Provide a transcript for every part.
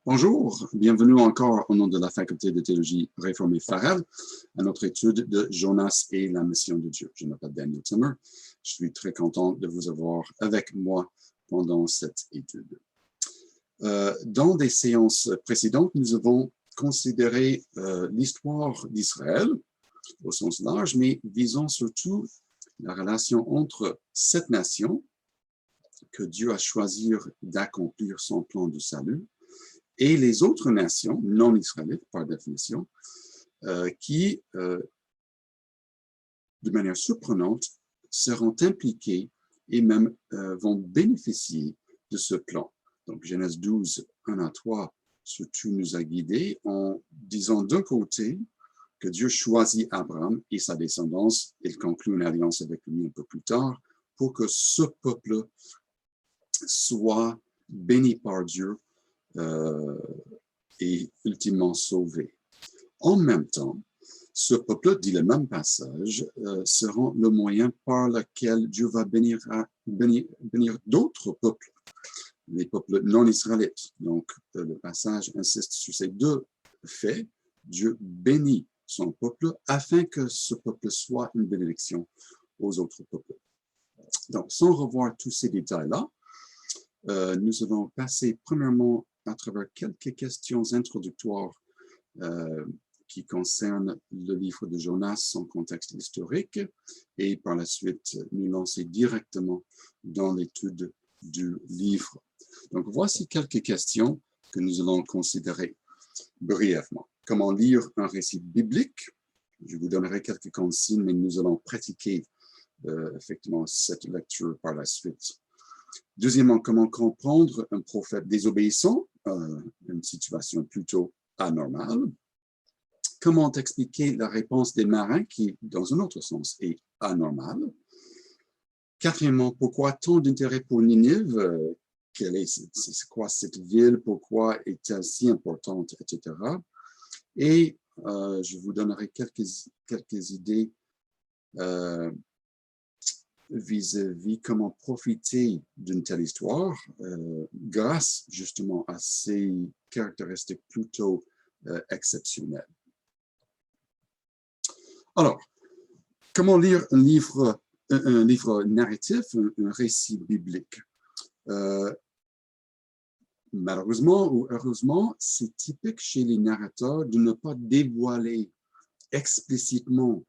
Bonjour, bienvenue encore au nom de la Faculté de théologie réformée Farel à notre étude de Jonas et la mission de Dieu. Je m'appelle Daniel Timmer. Je suis très content de vous avoir avec moi pendant cette étude. Dans des séances précédentes, nous avons considéré l'histoire d'Israël au sens large, mais visant surtout la relation entre cette nation que Dieu a choisi d'accomplir son plan de salut et les autres nations non israélites, par définition, qui, de manière surprenante, seront impliquées et même vont bénéficier de ce plan. Donc, Genèse 12, 1 à 3, surtout nous a guidés en disant d'un côté que Dieu choisit Abraham et sa descendance, il conclut une alliance avec lui un peu plus tard, pour que ce peuple soit béni par Dieu et ultimement sauvé. En même temps, ce peuple, dit le même passage, sera le moyen par lequel Dieu va bénir d'autres peuples, les peuples non israélites. Donc, le passage insiste sur ces deux faits. Dieu bénit son peuple afin que ce peuple soit une bénédiction aux autres peuples. Donc, sans revoir tous ces détails-là, nous allons passer premièrement à travers quelques questions introductoires qui concernent le livre de Jonas, son contexte historique, et par la suite nous lancer directement dans l'étude du livre. Donc, voici quelques questions que nous allons considérer brièvement. Comment lire un récit biblique? Je vous donnerai quelques consignes, mais nous allons pratiquer effectivement cette lecture par la suite. Deuxièmement, comment comprendre un prophète désobéissant, une situation plutôt anormale. Comment expliquer la réponse des marins qui, dans un autre sens, est anormale. Quatrièmement, pourquoi tant d'intérêt pour Ninive? C'est quoi cette ville? Pourquoi est-elle si importante, etc. Et je vous donnerai quelques idées vis-à-vis comment profiter d'une telle histoire grâce justement à ces caractéristiques plutôt exceptionnelles. Alors, comment lire un livre narratif, un récit biblique? Malheureusement ou heureusement, c'est typique chez les narrateurs de ne pas dévoiler explicitement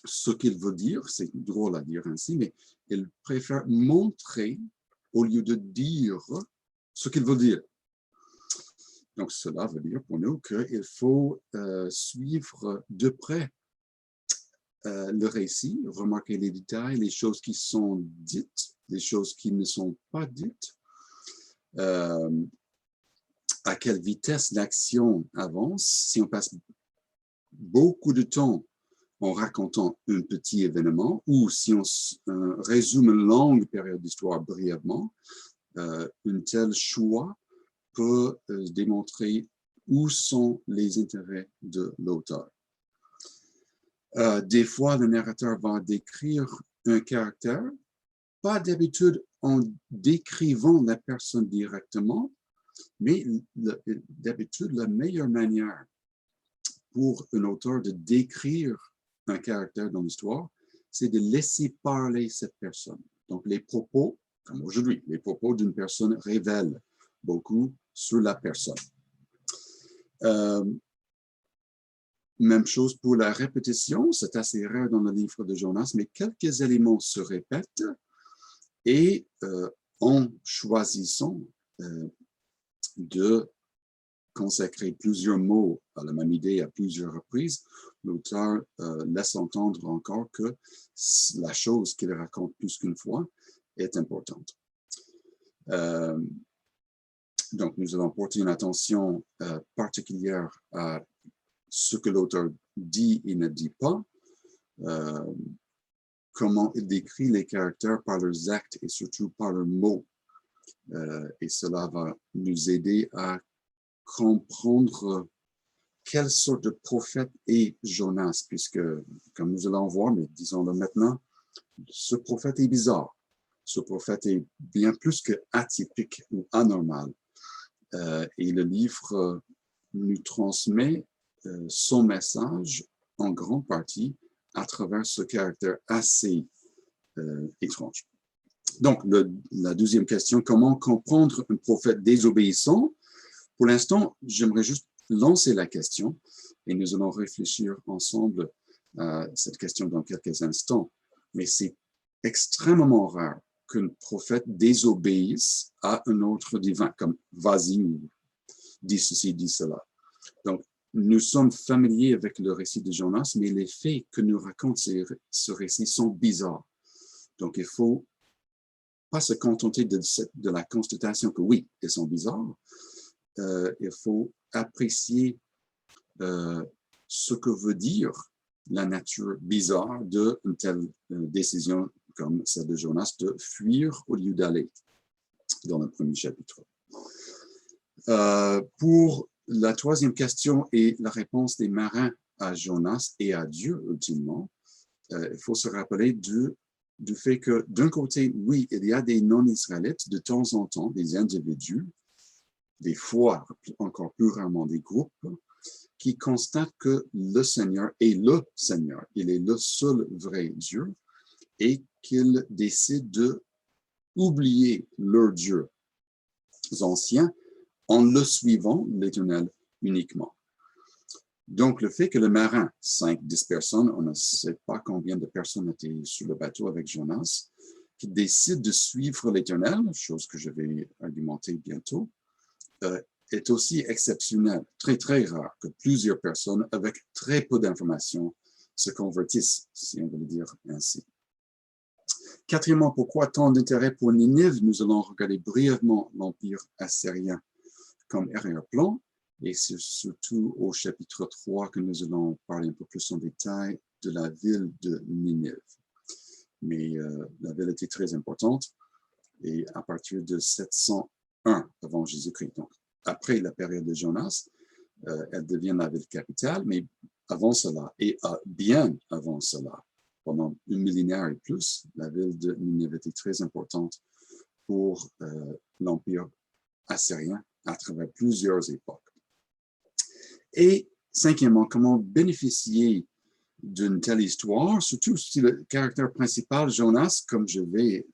ce qu'il veut dire. C'est drôle à dire ainsi, mais ils préfèrent montrer au lieu de dire ce qu'il veut dire. Donc, cela veut dire pour nous qu'il faut suivre de près le récit, remarquer les détails, les choses qui sont dites, les choses qui ne sont pas dites, à quelle vitesse l'action avance. Si on passe beaucoup de temps en racontant un petit événement, ou si on résume une longue période d'histoire brièvement, un tel choix peut démontrer où sont les intérêts de l'auteur. Des fois, le narrateur va décrire un caractère, pas d'habitude en décrivant la personne directement, mais d'habitude, la meilleure manière pour un auteur de décrire un caractère dans l'histoire, c'est de laisser parler cette personne. Donc, les propos, comme aujourd'hui, les propos d'une personne révèlent beaucoup sur la personne. Même chose pour la répétition, c'est assez rare dans le livre de Jonas, mais quelques éléments se répètent et en choisissant de consacrer plusieurs mots à la même idée à plusieurs reprises, l'auteur laisse entendre encore que la chose qu'il raconte plus qu'une fois est importante. Donc, nous allons porter une attention particulière à ce que l'auteur dit et ne dit pas, comment il décrit les caractères par leurs actes et surtout par leurs mots. Et cela va nous aider à comprendre quelle sorte de prophète est Jonas, puisque, comme nous allons voir, mais disons-le maintenant, ce prophète est bizarre. Ce prophète est bien plus que atypique ou anormal. Et le livre nous transmet son message en grande partie à travers ce caractère assez étrange. Donc, la deuxième question, comment comprendre un prophète désobéissant? Pour l'instant, j'aimerais juste lancer la question et nous allons réfléchir ensemble à cette question dans quelques instants. Mais c'est extrêmement rare qu'un prophète désobéisse à un ordre divin, comme vas-y ou dis ceci, dis cela. Donc, nous sommes familiers avec le récit de Jonas, mais les faits que nous raconte ce récit sont bizarres. Donc, il ne faut pas se contenter de la constatation que oui, ils sont bizarres. Il faut apprécier ce que veut dire la nature bizarre d'une telle décision comme celle de Jonas de fuir au lieu d'aller dans le premier chapitre. Pour la troisième question et la réponse des marins à Jonas et à Dieu ultimement, il faut se rappeler du fait que d'un côté, oui, il y a des non-israélites de temps en temps, des individus, des fois encore plus rarement des groupes, qui constatent que le Seigneur est le Seigneur, il est le seul vrai Dieu et qu'ils décident d'oublier leurs dieux anciens en le suivant, l'Éternel, uniquement. Donc, le fait que le marin, 5-10 personnes, on ne sait pas combien de personnes étaient sur le bateau avec Jonas, qui décident de suivre l'Éternel, chose que je vais argumenter bientôt, est aussi exceptionnel, très, très rare que plusieurs personnes avec très peu d'informations se convertissent, si on veut le dire ainsi. Quatrièmement, pourquoi tant d'intérêt pour Ninive? Nous allons regarder brièvement l'Empire assyrien comme arrière-plan, et c'est surtout au chapitre 3 que nous allons parler un peu plus en détail de la ville de Ninive. Mais la ville était très importante, et à partir de 701 avant Jésus-Christ, donc après la période de Jonas, elle devient la ville capitale, mais avant cela, et bien avant cela, pendant un millénaire et plus, la ville de Ninive était très importante pour l'Empire assyrien à travers plusieurs époques. Et cinquièmement, comment bénéficier d'une telle histoire, surtout si le caractère principal, Jonas, comme je vais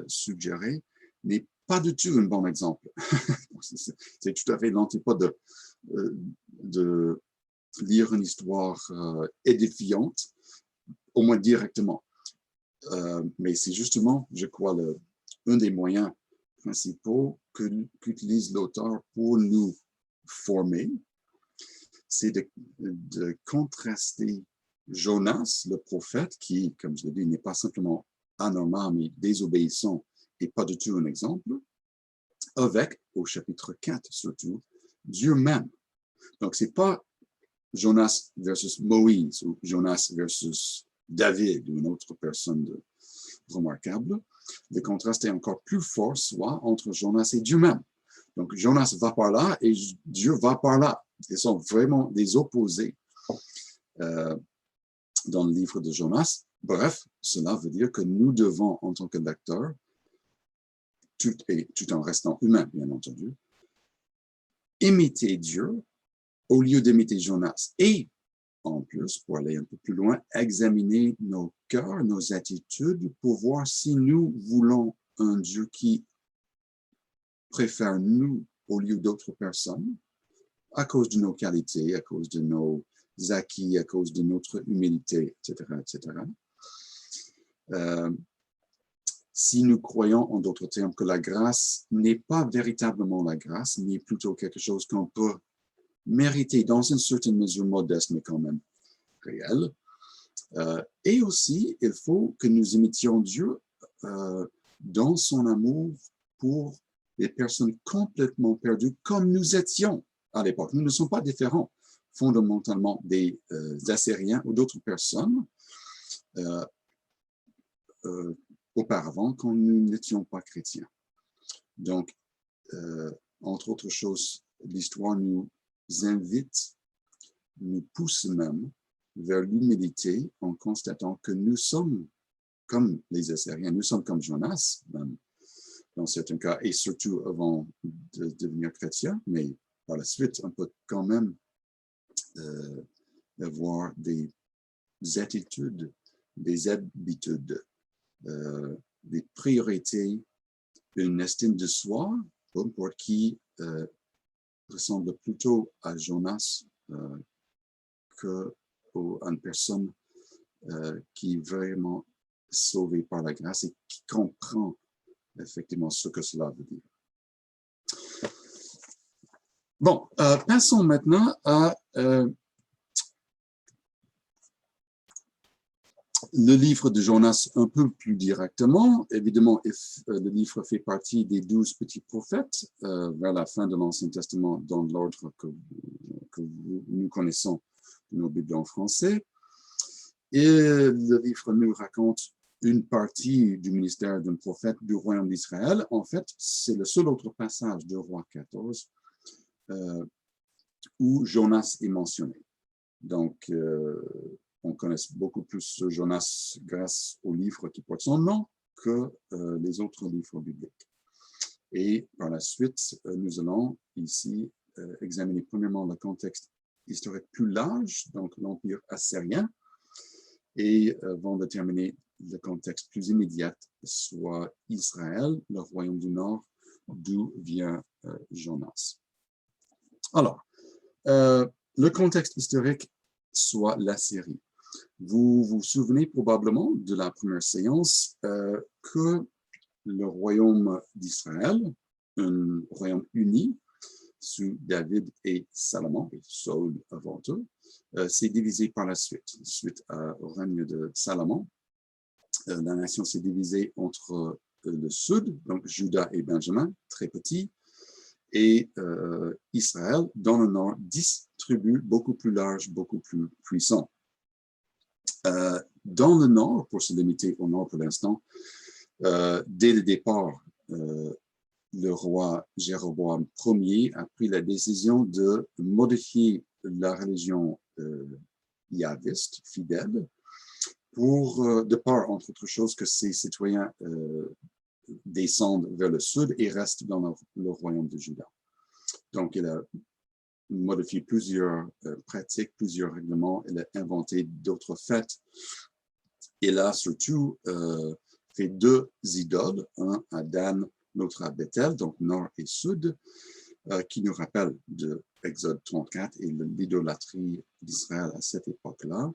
suggérer, n'est pas du tout un bon exemple. C'est tout à fait l'antipode de lire une histoire édifiante, au moins directement. Mais c'est justement, je crois, un des moyens principaux qu'utilise l'auteur pour nous former, c'est de contraster Jonas, le prophète, qui, comme je l'ai dit, n'est pas simplement anormal, mais désobéissant et pas du tout un exemple, avec, au chapitre 4 surtout, Dieu même. Donc, ce n'est pas Jonas versus Moïse ou Jonas versus David ou une autre personne remarquable. Le contraste est encore plus fort, soit entre Jonas et Dieu même. Donc, Jonas va par là et Dieu va par là. Ils sont vraiment des opposés dans le livre de Jonas. Bref, cela veut dire que nous devons, en tant que lecteurs, tout en restant humains, bien entendu, imiter Dieu au lieu d'imiter Jonas. Et, en plus, pour aller un peu plus loin, examiner nos cœurs, nos attitudes, pour voir si nous voulons un Dieu qui préfère nous au lieu d'autres personnes, à cause de nos qualités, à cause de nos acquis, à cause de notre humilité, etc., etc. Si nous croyons, en d'autres termes, que la grâce n'est pas véritablement la grâce, mais plutôt quelque chose qu'on peut mériter dans une certaine mesure modeste, mais quand même réelle. Et aussi, il faut que nous imitions Dieu dans son amour pour les personnes complètement perdues, comme nous étions à l'époque. Nous ne sommes pas différents fondamentalement des Assyriens ou d'autres personnes auparavant quand nous n'étions pas chrétiens. Donc, entre autres choses, l'histoire nous invite, nous pousse même vers l'humilité en constatant que nous sommes comme les Assyriens, nous sommes comme Jonas, même, dans certains cas, et surtout avant de devenir chrétien, mais par la suite, on peut quand même avoir des attitudes, des habitudes, des priorités, une estime de soi, pour qui ressemble plutôt à Jonas qu'à une personne qui est vraiment sauvée par la grâce et qui comprend effectivement ce que cela veut dire. Bon, passons maintenant à le livre de Jonas un peu plus directement. Évidemment, le livre fait partie des 12 petits prophètes vers la fin de l'Ancien Testament dans l'ordre que nous connaissons de nos Bibles en français. Et le livre nous raconte une partie du ministère d'un prophète du royaume d'Israël. En fait, c'est le seul autre passage de Roi 14 où Jonas est mentionné. Donc, on connaît beaucoup plus Jonas grâce au livre qui porte son nom que les autres livres bibliques. Et par la suite, nous allons ici examiner premièrement le contexte historique plus large, donc l'Empire assyrien, et vont déterminer le contexte plus immédiat, soit Israël, le royaume du Nord, d'où vient Jonas. Alors, le contexte historique, soit l'Assyrie. Vous vous souvenez probablement de la première séance que le royaume d'Israël, un royaume uni, sous David et Salomon, et Saul avant eux, s'est divisé par la suite. Suite au règne de Salomon, la nation s'est divisée entre le sud, donc Juda et Benjamin, très petits, et Israël, dans le nord, 10 tribus beaucoup plus larges, beaucoup plus puissantes. Dans le nord, pour se limiter au nord pour l'instant, dès le départ, le roi Jéroboam Ier a pris la décision de modifier la religion yahviste, fidèle, pour, de part, entre autres choses, que ses citoyens descendent vers le sud et restent dans le royaume de Juda. Donc, il a modifié plusieurs pratiques, plusieurs règlements, il a inventé d'autres fêtes. Il a surtout fait 2 idoles, un à Dan, l'autre à Bethel, donc nord et sud, qui nous rappellent de Exode 34 et l'idolâtrie d'Israël à cette époque-là.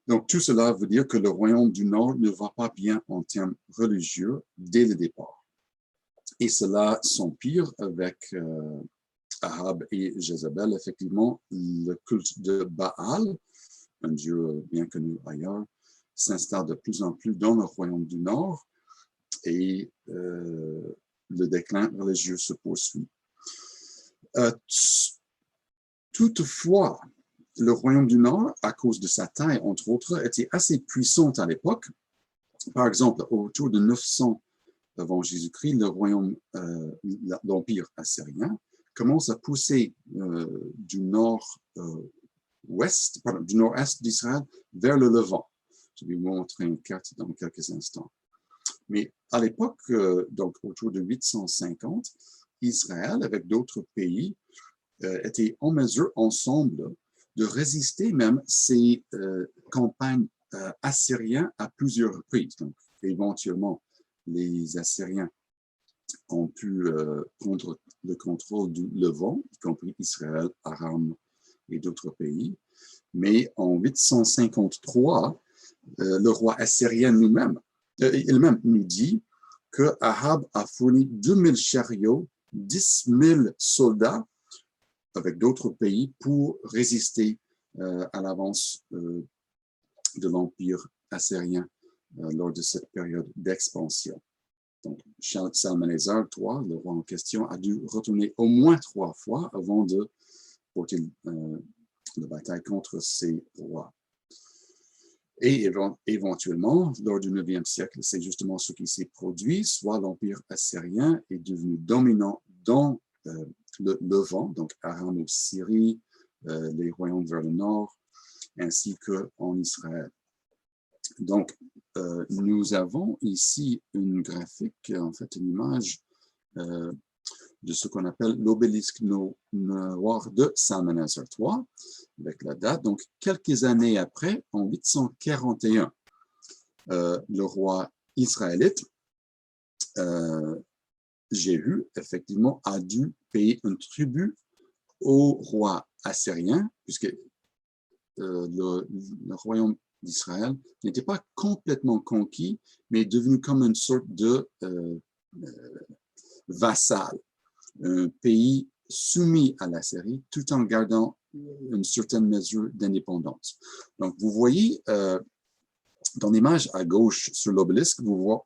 Donc, tout cela veut dire que le royaume du Nord ne va pas bien en termes religieux dès le départ. Et cela s'empire avec Ahab et Jézabel, effectivement, le culte de Baal, un dieu bien connu ailleurs, s'installe de plus en plus dans le royaume du Nord et le déclin religieux se poursuit. Toutefois, le royaume du Nord, à cause de sa taille, entre autres, était assez puissant à l'époque. Par exemple, autour de 900 avant Jésus-Christ, le royaume, l'Empire assyrien, commence à pousser du nord-ouest, du nord-est d'Israël vers le Levant. Je vais vous montrer une carte dans quelques instants. Mais à l'époque, donc autour de 850, Israël, avec d'autres pays, était en mesure ensemble de résister même ces campagnes assyriennes à plusieurs reprises. Donc, éventuellement, les Assyriens ont pu prendre le contrôle du Levant, y compris Israël, Aram et d'autres pays. Mais en 853, le roi assyrien lui-même, il-même nous dit que Ahab a fourni 2000 chariots, 10 000 soldats avec d'autres pays pour résister à l'avance de l'Empire assyrien lors de cette période d'expansion. Donc, Salmanasar III, le roi en question, a dû retourner au moins 3 fois avant de porter la bataille contre ces rois. Et éventuellement, lors du 9e siècle, c'est justement ce qui s'est produit, soit l'Empire assyrien est devenu dominant dans le Levant, donc Aram ou Syrie, les royaumes vers le nord, ainsi qu'en Israël. Donc, nous avons ici une graphique, en fait une image de ce qu'on appelle l'obélisque noir de Salmanasar III, avec la date. Donc, quelques années après, en 841, le roi israélite, Jéhu, effectivement, a dû payer un tribut au roi assyrien, puisque le royaume d'Israël n'était pas complètement conquis, mais est devenu comme une sorte de vassal, un pays soumis à la Syrie, tout en gardant une certaine mesure d'indépendance. Donc, vous voyez, dans l'image à gauche sur l'obélisque, vous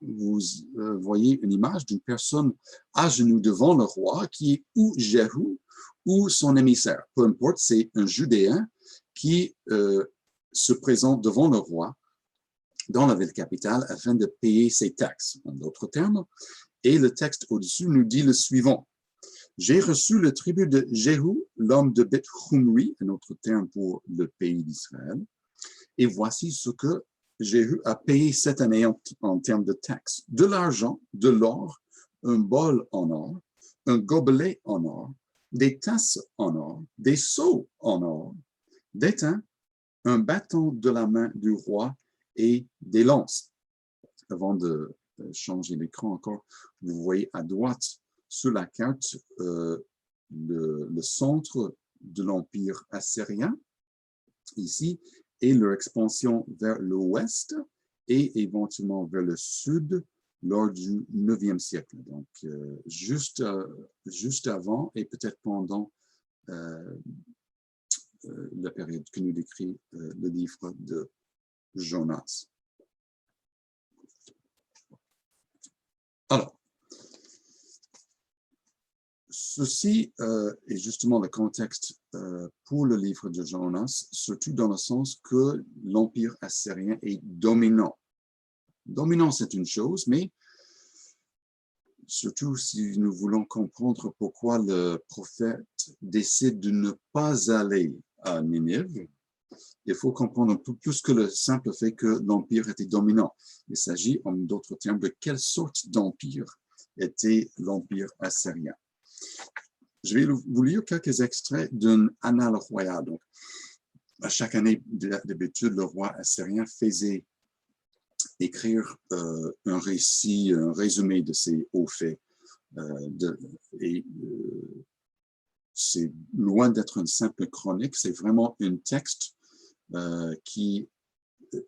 voyez une image d'une personne à genoux devant le roi, qui est ou Jéhu ou son émissaire. Peu importe, c'est un Judéen qui se présente devant le roi dans la ville capitale afin de payer ses taxes, en d'autres termes. Et le texte au-dessus nous dit le suivant. J'ai reçu le tribut de Jéhu, l'homme de Beth-Humri, un autre terme pour le pays d'Israël. Et voici ce que Jéhu a payé cette année en termes de taxes. De l'argent, de l'or, un bol en or, un gobelet en or, des tasses en or, des seaux en or, des thym, un bâton de la main du roi et des lances. Avant de changer l'écran encore, vous voyez à droite sur la carte le centre de l'Empire assyrien, ici, et leur expansion vers l'ouest et éventuellement vers le sud lors du 9e siècle. Donc, juste avant et peut-être pendant la période que nous décrit le livre de Jonas. Alors, ceci est justement le contexte pour le livre de Jonas, surtout dans le sens que l'Empire assyrien est dominant. Dominant, c'est une chose, mais surtout si nous voulons comprendre pourquoi le prophète décide de ne pas aller à Ninive, il faut comprendre un peu plus que le simple fait que l'Empire était dominant. Il s'agit, en d'autres termes, de quelle sorte d'empire était l'Empire assyrien. Je vais vous lire quelques extraits d'une annale royale. Donc, à chaque année, d'habitude, le roi assyrien faisait écrire un récit, un résumé de ses hauts faits. C'est loin d'être une simple chronique, c'est vraiment un texte qui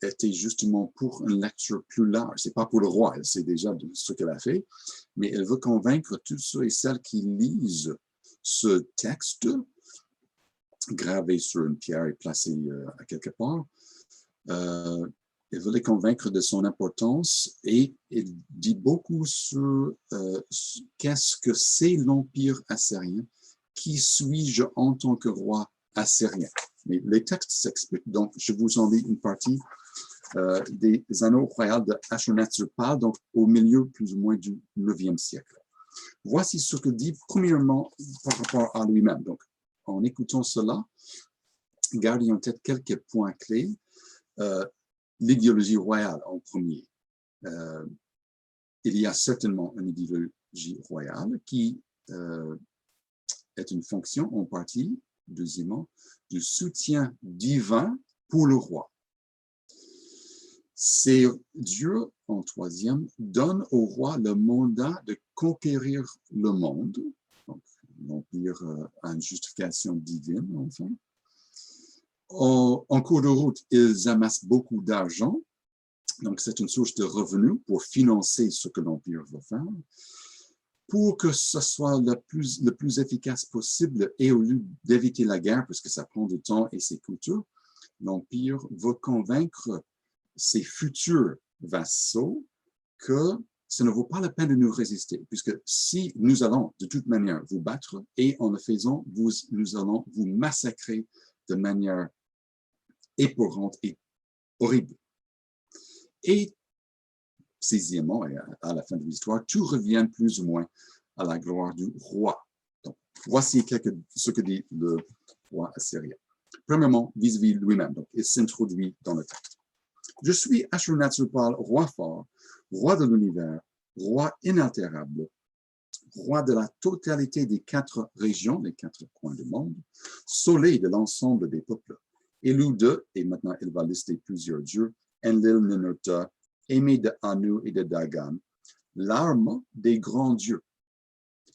était justement pour une lecture plus large. C'est pas pour le roi, elle sait déjà ce qu'elle a fait, mais elle veut convaincre tous ceux et celles qui lisent ce texte gravé sur une pierre et placé à quelque part. Elle veut les convaincre de son importance et elle dit beaucoup sur qu'est-ce que c'est l'Empire assyrien, qui suis-je en tant que roi assyrien. Mais les textes s'expliquent, donc je vous en lis une partie des Annales royales de Ashurnasirpal, donc au milieu plus ou moins du 9e siècle. Voici ce que dit premièrement par rapport à lui-même. Donc, en écoutant cela, gardez en tête quelques points clés. L'idéologie royale en premier. Il y a certainement une idéologie royale qui est une fonction en partie, deuxièmement, du soutien divin pour le roi. C'est Dieu, en troisième, donne au roi le mandat de conquérir le monde. Donc, l'Empire a une justification divine, enfin. En cours de route, ils amassent beaucoup d'argent. Donc, c'est une source de revenus pour financer ce que l'Empire veut faire. Pour que ce soit le plus efficace possible et au lieu d'éviter la guerre, puisque ça prend du temps et c'est coûteux, l'Empire veut convaincre ses futurs vassaux que ça ne vaut pas la peine de nous résister, puisque si nous allons de toute manière vous battre et en le faisant, nous allons vous massacrer de manière épeurante et horrible. Et sixièmement, et à la fin de l'histoire, tout revient plus ou moins à la gloire du roi. Donc, voici ce que dit le roi assyrien. Premièrement, vis-à-vis lui-même. Donc, il s'introduit dans le texte. Je suis Ashurnasirpal, roi fort, roi de l'univers, roi inaltérable, roi de la totalité des 4 régions, les 4 coins du monde, soleil de l'ensemble des peuples, élu de, et maintenant il va lister plusieurs dieux, Enlil, Ninurta, aimé de Anu et de Dagan, l'arme des grands dieux,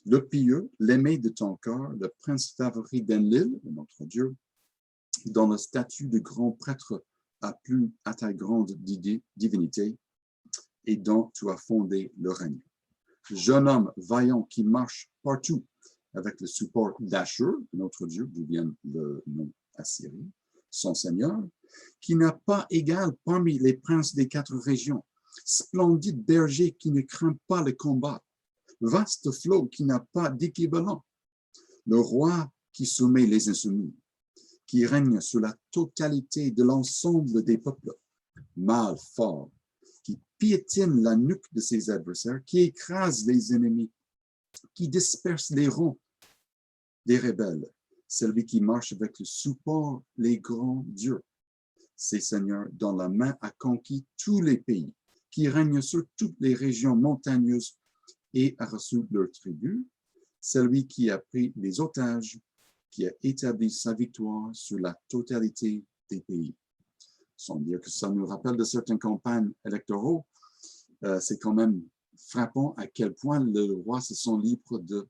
le pieux, l'aimé de ton cœur, le prince favori d'Enlil, notre dieu, dans le statut de grand prêtre à ta grande divinité, et dont tu as fondé le règne. Jeune homme vaillant qui marche partout avec le support d'Ashur, notre dieu, d'où vient le nom Assyrie, son seigneur, qui n'a pas égal parmi les princes des 4 régions, splendide berger qui ne craint pas le combat, vaste flot qui n'a pas d'équivalent, le roi qui soumet les insoumis, qui règne sur la totalité de l'ensemble des peuples, mâle fort, qui piétine la nuque de ses adversaires, qui écrase les ennemis, qui disperse les rangs des rebelles, celui qui marche avec le support les grands dieux. Ces seigneurs dont la main a conquis tous les pays, qui règne sur toutes les régions montagneuses et a reçu leur tribut, celui qui a pris les otages, qui a établi sa victoire sur la totalité des pays. Sans dire que ça nous rappelle de certaines campagnes électorales, c'est quand même frappant à quel point le roi se sent libre de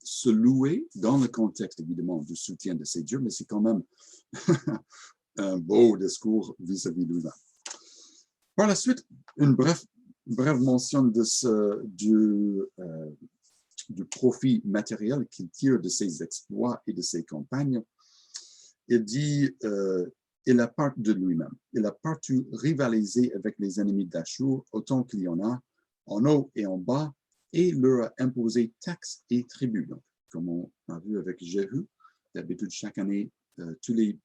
se louer dans le contexte, évidemment, du soutien de ses dieux, mais c'est quand même un beau discours vis-à-vis de lui-même. Par la suite, une brève mention de du profit matériel qu'il tire de ses exploits et de ses campagnes. Il dit, il a part de lui-même. Il a partout rivalisé avec les ennemis d'Ashur, autant qu'il y en a, en haut et en bas, et leur a imposé taxes et tributs. Donc, comme on a vu avec Jéhu, d'habitude, chaque année, tous les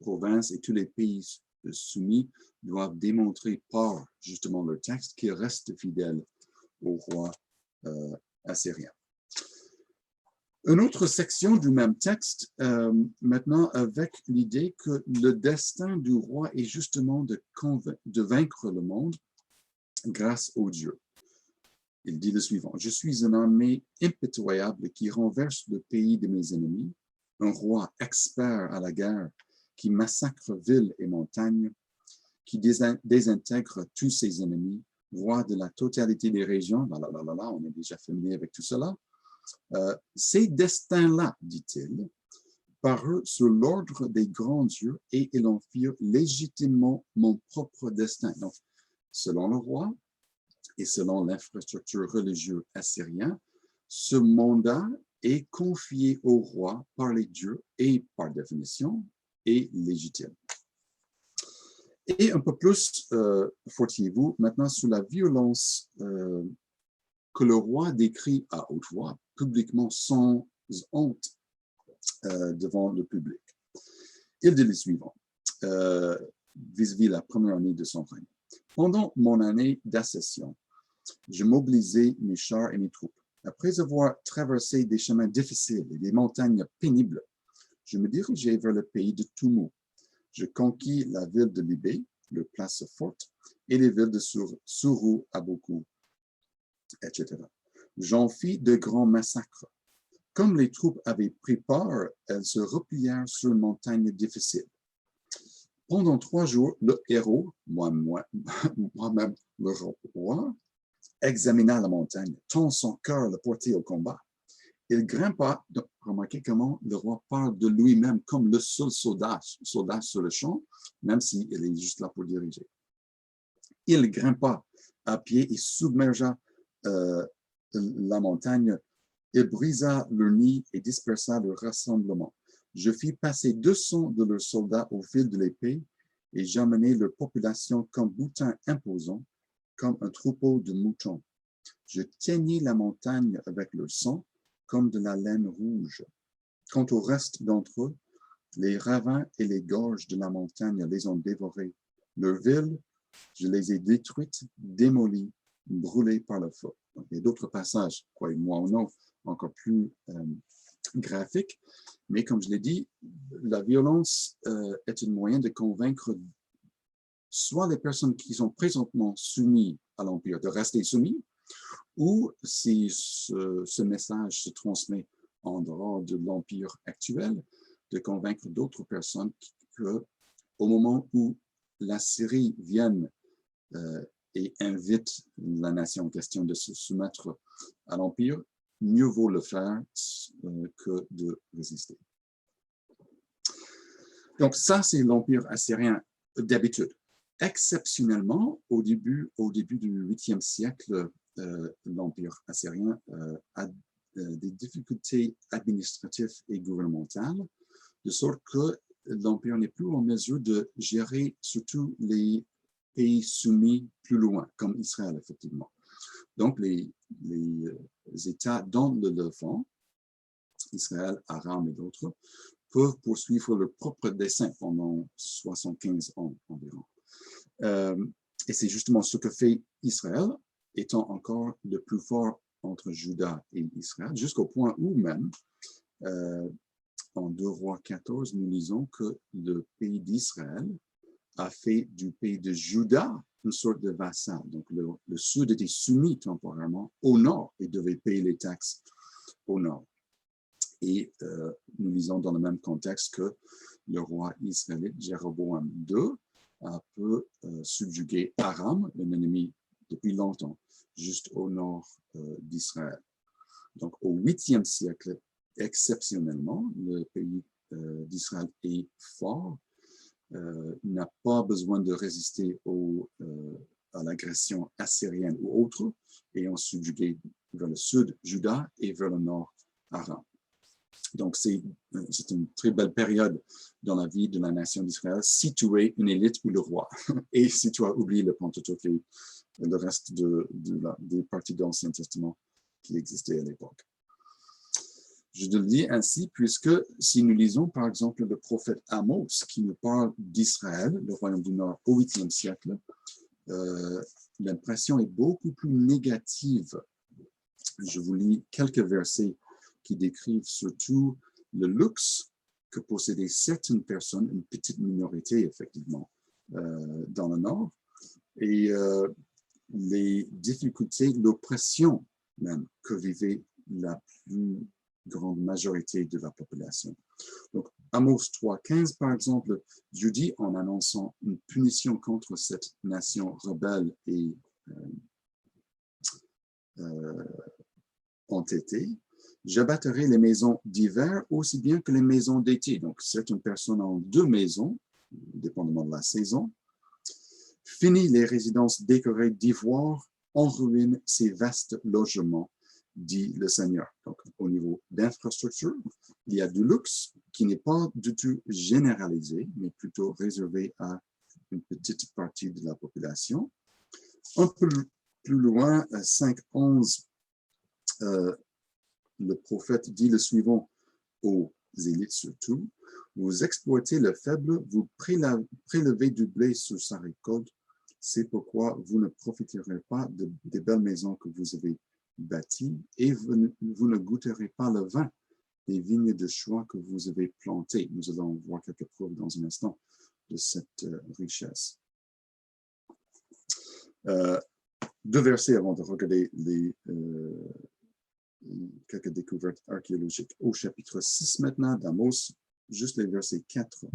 provinces et tous les pays soumis doivent démontrer par justement leur taxe qu'ils restent fidèles au roi assyrien. Une autre section du même texte, maintenant avec l'idée que le destin du roi est justement de vaincre le monde grâce aux dieux. Il dit le suivant, « Je suis une armée impitoyable qui renverse le pays de mes ennemis, un roi expert à la guerre qui massacre villes et montagnes, qui désintègre tous ses ennemis, roi de la totalité des régions. » On est déjà familier avec tout cela. Ces destins-là, dit-il, parurent sur l'ordre des grands dieux et ils en firent légitimement mon propre destin. Donc, selon le roi et selon l'infrastructure religieuse assyrienne, ce mandat est confié au roi par les dieux et, par définition, est légitime. Et un peu plus, fortiez-vous, maintenant sur la violence que le roi décrit à haute voix, publiquement sans honte devant le public. Il dit le suivant, vis-à-vis la première année de son règne. Pendant mon année d'accession, je mobilisai mes chars et mes troupes. Après avoir traversé des chemins difficiles et des montagnes pénibles, je me dirigeai vers le pays de Tumu. Je conquis la ville de Libé, le place forte, et les villes de Suru, Aboku, etc. J'en fis de grands massacres. Comme les troupes avaient pris peur, elles se replièrent sur une montagne difficile. Pendant 3 jours, le héros, moi-même le roi, examina la montagne, tant son cœur le portait au combat. Il grimpa, donc remarquez comment le roi parle de lui-même comme le seul soldat sur le champ, même s'il est juste là pour diriger. Il grimpa à pied et submergea la montagne. Il brisa leur nid et dispersa leur rassemblement. Je fis passer 200 de leurs soldats au fil de l'épée et j'amenai leur population comme boutin imposant, comme un troupeau de moutons. Je teignis la montagne avec leur sang, comme de la laine rouge. Quant au reste d'entre eux, les ravins et les gorges de la montagne les ont dévorés. Leurs villes, je les ai détruites, démolies, brûlées par le feu. Donc, il y a d'autres passages, croyez-moi ou non, encore plus graphiques. Mais comme je l'ai dit, la violence est un moyen de convaincre soit les personnes qui sont présentement soumises à l'Empire de rester soumis, ou si ce message se transmet en dehors de l'Empire actuel, de convaincre d'autres personnes qu'au moment où la Syrie vienne et invite la nation en question de se soumettre à l'Empire, mieux vaut le faire que de résister. Donc ça, c'est l'Empire assyrien d'habitude. Exceptionnellement, au début du 8e siècle, l'Empire assyrien a des difficultés administratives et gouvernementales, de sorte que l'Empire n'est plus en mesure de gérer surtout les pays soumis plus loin, comme Israël, effectivement. Donc, les États dans le Levant, Israël, Aram et d'autres, peuvent poursuivre leur propre dessein pendant 75 ans environ. Et c'est justement ce que fait Israël, étant encore le plus fort entre Juda et Israël, jusqu'au point où même, en 2 Rois 14, nous lisons que le pays d'Israël a fait du pays de Juda une sorte de vassal. Donc, le sud était soumis temporairement au nord et devait payer les taxes au nord. Et nous lisons dans le même contexte que le roi israélite Jéroboam II a peu subjugué Aram, un ennemi depuis longtemps, juste au nord d'Israël. Donc, au 8e siècle, exceptionnellement, le pays d'Israël est fort, n'a pas besoin de résister à l'agression assyrienne ou autre, ayant subjugué vers le sud Juda et vers le nord Aram. Donc, c'est une très belle période dans la vie de la nation d'Israël, si tu es une élite ou le roi, et si tu as oublié le Pentateuque et le reste des parties de l'Ancien Testament qui existaient à l'époque. Je le dis ainsi, puisque si nous lisons par exemple le prophète Amos, qui nous parle d'Israël, le royaume du Nord au 8e siècle, l'impression est beaucoup plus négative. Je vous lis quelques versets qui décrivent surtout le luxe que possédaient certaines personnes, une petite minorité effectivement, dans le Nord, et les difficultés, l'oppression même que vivait la plus grande majorité de la population. Donc, Amos 3,15, par exemple, Dieu dit en annonçant une punition contre cette nation rebelle et entêtée, j'abattrai les maisons d'hiver aussi bien que les maisons d'été. Donc, certaines personnes ont 2 maisons, dépendamment de la saison. Fini les résidences décorées d'ivoire, en ruine ces vastes logements, dit le Seigneur. Donc, au niveau d'infrastructure, il y a du luxe qui n'est pas du tout généralisé, mais plutôt réservé à une petite partie de la population. Un peu plus loin, 5.11, le prophète dit le suivant aux élites surtout: vous exploitez le faible, vous prélevez du blé sur sa récolte, c'est pourquoi vous ne profiterez pas des belles maisons que vous avez bâties et vous ne goûterez pas le vin des vignes de choix que vous avez plantées. Nous allons voir quelques preuves dans un instant de cette richesse. 2 versets avant de regarder quelques découvertes archéologiques. Au chapitre 6 maintenant d'Amos, juste les versets 4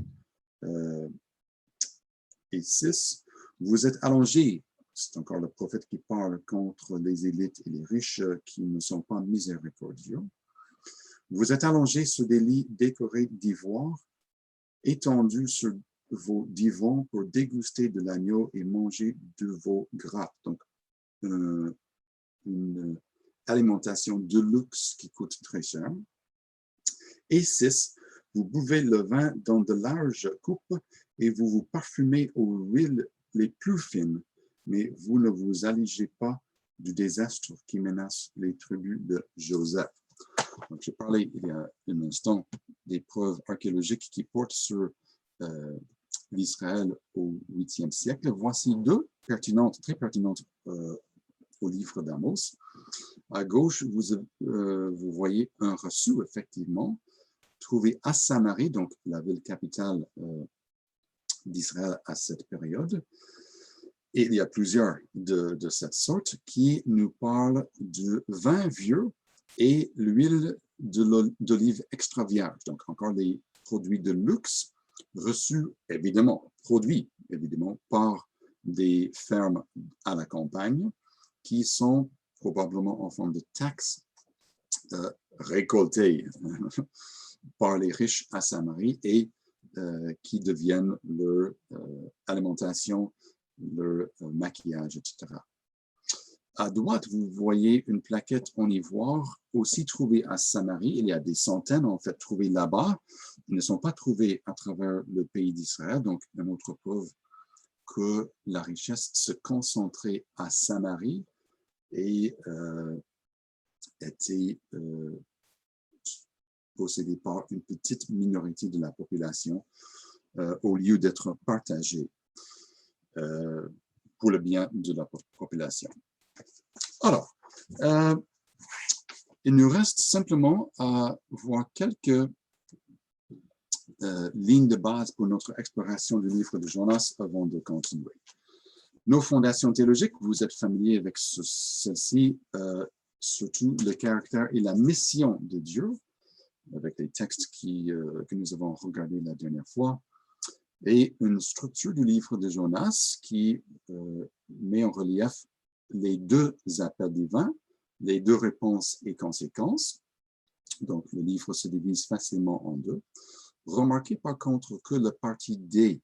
et 6. Vous êtes allongés, c'est encore le prophète qui parle contre les élites et les riches qui ne sont pas miséricordieux. Vous êtes allongés sur des lits décorés d'ivoire, étendus sur vos divans pour déguster de l'agneau et manger de vos grappes. Donc, une alimentation de luxe qui coûte très cher. Et 6, vous buvez le vin dans de larges coupes et vous vous parfumez aux huiles les plus fines, mais vous ne vous allégeez pas du désastre qui menace les tribus de Joseph. Donc, j'ai parlé il y a un instant des preuves archéologiques qui portent sur l'Israël au 8e siècle. Voici 2 pertinentes, très pertinentes au livre d'Amos. À gauche, vous voyez un reçu, effectivement, trouvé à Samarie, donc la ville capitale d'Israël à cette période. Et il y a plusieurs de cette sorte qui nous parlent de vin vieux et l'huile d'olive extra vierge. Donc, encore des produits de luxe produits évidemment par des fermes à la campagne qui sont probablement en forme de taxes récoltées par les riches à Samarie et qui deviennent leur alimentation, leur maquillage, etc. À droite, vous voyez une plaquette en ivoire aussi trouvée à Samarie. Il y a des centaines, en fait, trouvées là-bas. Ils ne sont pas trouvées à travers le pays d'Israël. Donc, une autre preuve que la richesse se concentrait à Samarie et était possédée par une petite minorité de la population au lieu d'être partagée pour le bien de la population. Alors, il nous reste simplement à voir quelques lignes de base pour notre exploration du livre de Jonas avant de continuer. Nos fondations théologiques, vous êtes familiers avec celle-ci, surtout le caractère et la mission de Dieu, avec les textes que nous avons regardés la dernière fois, et une structure du livre de Jonas qui met en relief les deux appels divins, les deux réponses et conséquences. Donc, le livre se divise facilement en deux. Remarquez par contre que la partie D,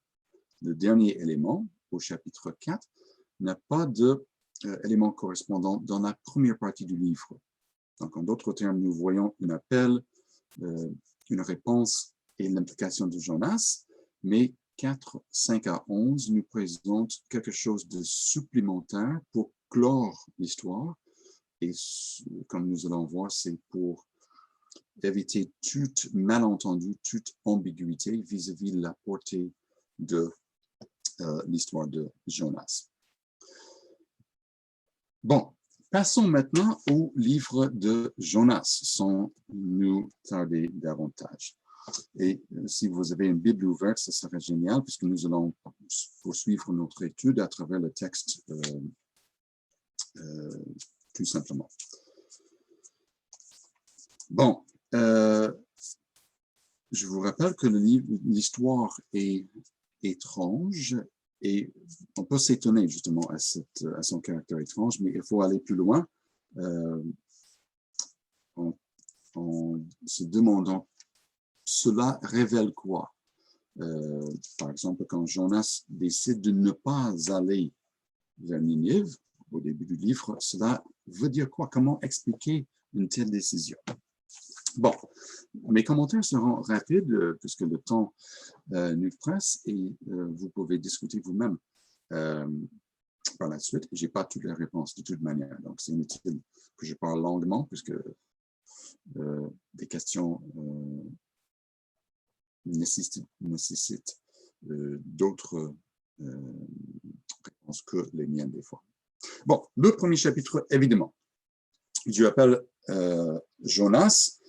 le dernier élément, au chapitre 4, n'a pas d'élément correspondant dans la première partie du livre. Donc, en d'autres termes, nous voyons un appel, une réponse et l'implication de Jonas, mais 4, 5 à 11 nous présentent quelque chose de supplémentaire pour clore l'histoire. Et comme nous allons voir, c'est pour éviter tout malentendu, toute ambiguïté vis-à-vis de la portée de l'histoire de Jonas. Bon, passons maintenant au livre de Jonas, sans nous tarder davantage. Et si vous avez une Bible ouverte, ce serait génial, puisque nous allons poursuivre notre étude à travers le texte tout simplement. Bon, je vous rappelle que l'histoire est étrange et on peut s'étonner justement à son caractère étrange, mais il faut aller plus loin en se demandant cela révèle quoi? Par exemple, quand Jonas décide de ne pas aller vers Ninive au début du livre, cela veut dire quoi? Comment expliquer une telle décision? Bon, mes commentaires seront rapides puisque le temps nous presse et vous pouvez discuter vous-même par la suite. Je n'ai pas toutes les réponses de toute manière, donc c'est inutile que je parle longuement puisque des questions nécessitent d'autres réponses que les miennes des fois. Bon, le premier chapitre, évidemment. Dieu appelle Jonas.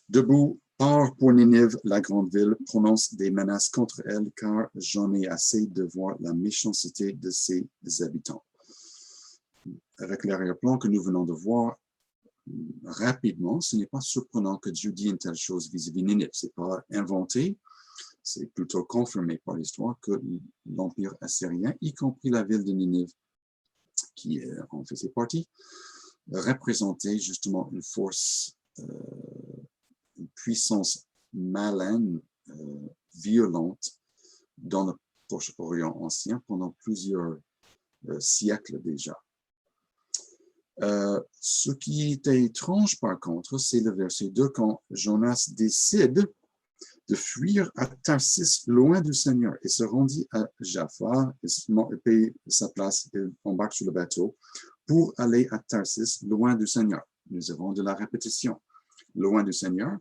Debout, part pour Ninive, la grande ville, prononce des menaces contre elle, car j'en ai assez de voir la méchanceté de ses habitants. Avec l'arrière-plan que nous venons de voir rapidement, ce n'est pas surprenant que Dieu dise une telle chose vis-à-vis de Ninive. Ce n'est pas inventé, c'est plutôt confirmé par l'histoire que l'Empire assyrien, y compris la ville de Ninive, qui en faisait partie, représentait justement une force une puissance maligne, violente dans le Proche-Orient ancien pendant plusieurs siècles déjà. Ce qui était étrange par contre, c'est le verset 2 quand Jonas décide de fuir à Tarsis loin du Seigneur et se rendit à Jaffa et paye sa place et embarque sur le bateau pour aller à Tarsis loin du Seigneur. Nous avons de la répétition. Loin du Seigneur.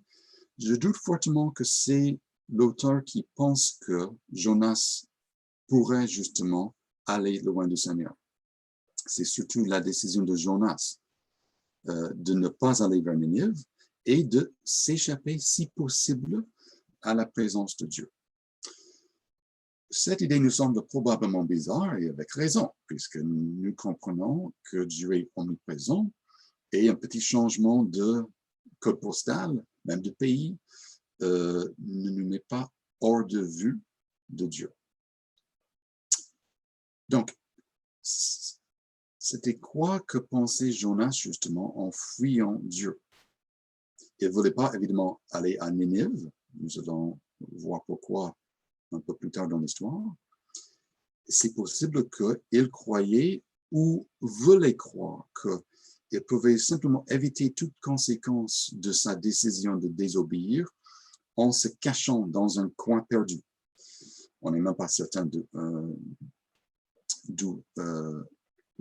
Je doute fortement que c'est l'auteur qui pense que Jonas pourrait justement aller loin du Seigneur. C'est surtout la décision de Jonas de ne pas aller vers Ninive et de s'échapper, si possible, à la présence de Dieu. Cette idée nous semble probablement bizarre et avec raison, puisque nous comprenons que Dieu est omniprésent et un petit changement de code postal, même de pays, ne nous met pas hors de vue de Dieu. Donc, c'était quoi que pensait Jonas justement en fuyant Dieu? Il ne voulait pas évidemment aller à Ninive, nous allons voir pourquoi un peu plus tard dans l'histoire. C'est possible qu'il croyait ou voulait croire qu'il pouvait simplement éviter toute conséquence de sa décision de désobéir en se cachant dans un coin perdu. On n'est même pas certain d'où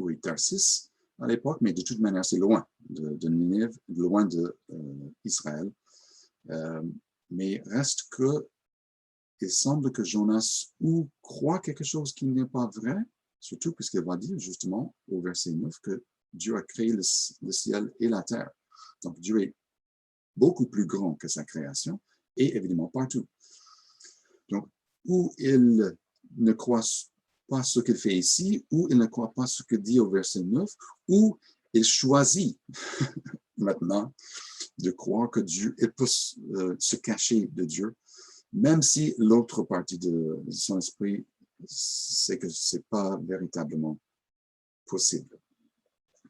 est Tarsis à l'époque, mais de toute manière, c'est loin de Ninive, loin d'Israël. Mais reste que il semble que Jonas ou croit quelque chose qui n'est pas vrai, surtout puisqu'il va dire justement au verset 9 que Dieu a créé le ciel et la terre. Donc Dieu est beaucoup plus grand que sa création et évidemment partout. Donc, ou il ne croit pas ce qu'il fait ici, ou il ne croit pas ce que dit au verset 9, ou il choisit maintenant de croire que Dieu, il peut se cacher de Dieu, même si l'autre partie de son esprit, c'est que ce n'est pas véritablement possible.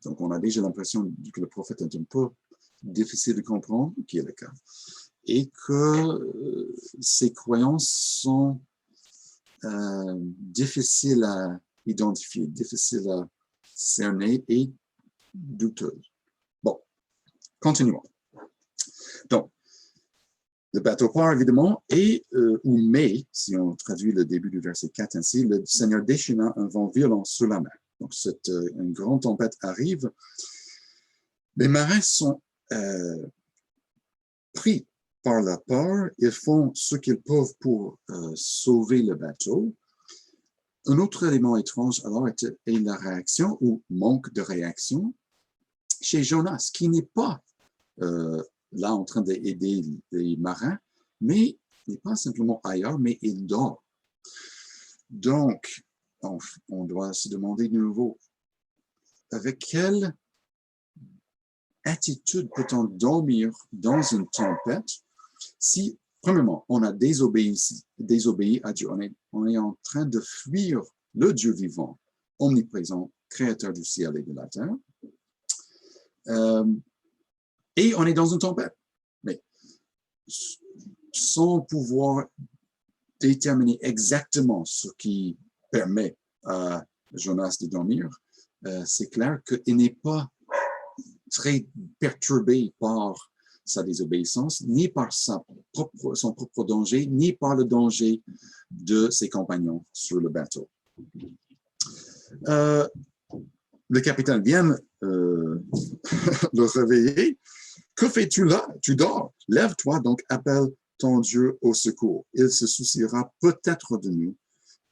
Donc, on a déjà l'impression que le prophète est un peu difficile de comprendre, qui est le cas, et que ses croyances sont difficiles à identifier, difficiles à cerner et douteuses. Bon, continuons. Donc, le bateau part, évidemment, et, mais, si on traduit le début du verset 4 ainsi, le Seigneur déchaîna un vent violent sur la mer. Donc, une grande tempête arrive. Les marins sont pris par la peur. Ils font ce qu'ils peuvent pour sauver le bateau. Un autre élément étrange, alors, est la réaction ou manque de réaction chez Jonas, qui n'est pas là en train d'aider les marins, mais il n'est pas simplement ailleurs, mais il dort. Donc, on doit se demander de nouveau, avec quelle attitude peut-on dormir dans une tempête si, premièrement, on a désobéi à Dieu, on est en train de fuir le Dieu vivant, omniprésent, créateur du ciel et de la terre, et on est dans une tempête, mais sans pouvoir déterminer exactement ce qui permet à Jonas de dormir, c'est clair qu'il n'est pas très perturbé par sa désobéissance, ni par son propre danger, ni par le danger de ses compagnons sur le bateau. Le capitaine vient le réveiller. Que fais-tu là? Tu dors. Lève-toi donc, appelle ton Dieu au secours. Il se souciera peut-être de nous,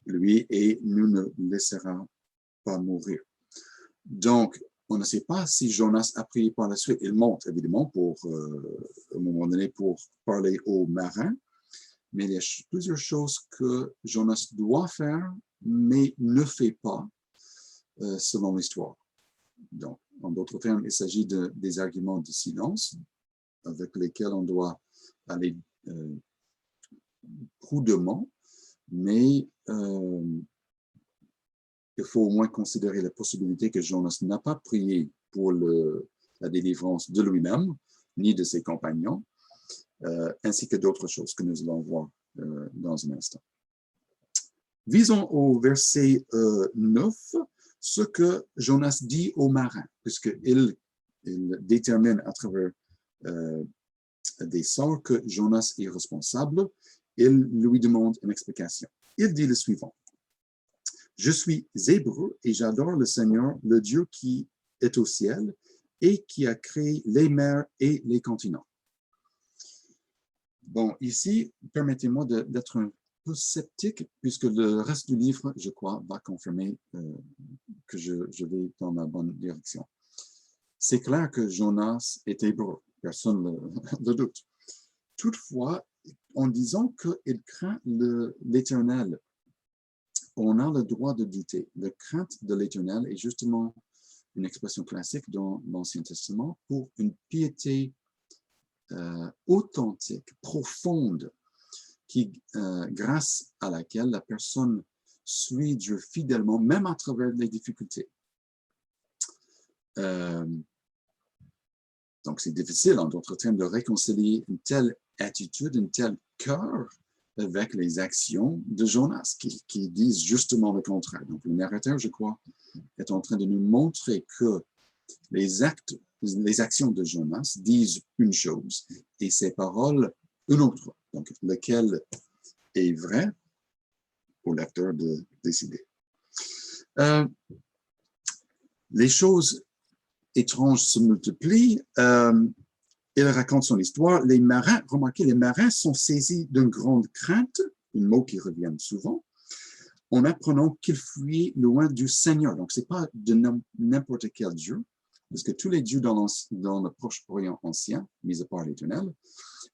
lui, et nous ne laissera pas mourir. Donc, on ne sait pas si Jonas a prié par la suite. Il monte, évidemment, à un moment donné, pour parler aux marins. Mais il y a plusieurs choses que Jonas doit faire, mais ne fait pas, selon l'histoire. Donc, en d'autres termes, il s'agit des arguments de silence avec lesquels on doit aller prudemment, mais il faut au moins considérer la possibilité que Jonas n'a pas prié pour la délivrance de lui-même, ni de ses compagnons, ainsi que d'autres choses que nous allons voir dans un instant. Visons au verset 9, ce que Jonas dit aux marins, puisqu'il détermine à travers des sorts que Jonas est responsable, il lui demande une explication. Il dit le suivant. Je suis hébreu et j'adore le Seigneur, le Dieu qui est au ciel et qui a créé les mers et les continents. Bon, ici, permettez-moi d'être un peu sceptique, puisque le reste du livre, je crois, va confirmer que je vais dans la bonne direction. C'est clair que Jonas est hébreu, personne ne le doute. Toutefois, en disant qu'il craint l'Éternel, on a le droit de douter. La crainte de l'Éternel est justement une expression classique dans l'Ancien Testament pour une piété authentique, profonde, grâce à laquelle la personne suit Dieu fidèlement, même à travers les difficultés. Donc, c'est difficile, en d'autres termes, de réconcilier une telle attitude, un tel cœur avec les actions de Jonas, qui disent justement le contraire. Donc, le narrateur, je crois, est en train de nous montrer que les actions de Jonas disent une chose et ses paroles une autre. Donc, lequel est vrai au lecteur de décider. Les choses étranges se multiplient. Il raconte son histoire. Les marins, remarquez, les marins sont saisis d'une grande crainte, un mot qui revient souvent, en apprenant qu'ils fuyaient loin du Seigneur. Donc, ce n'est pas de n'importe quel Dieu, parce que tous les dieux dans le Proche-Orient ancien, mis à part l'Éternel,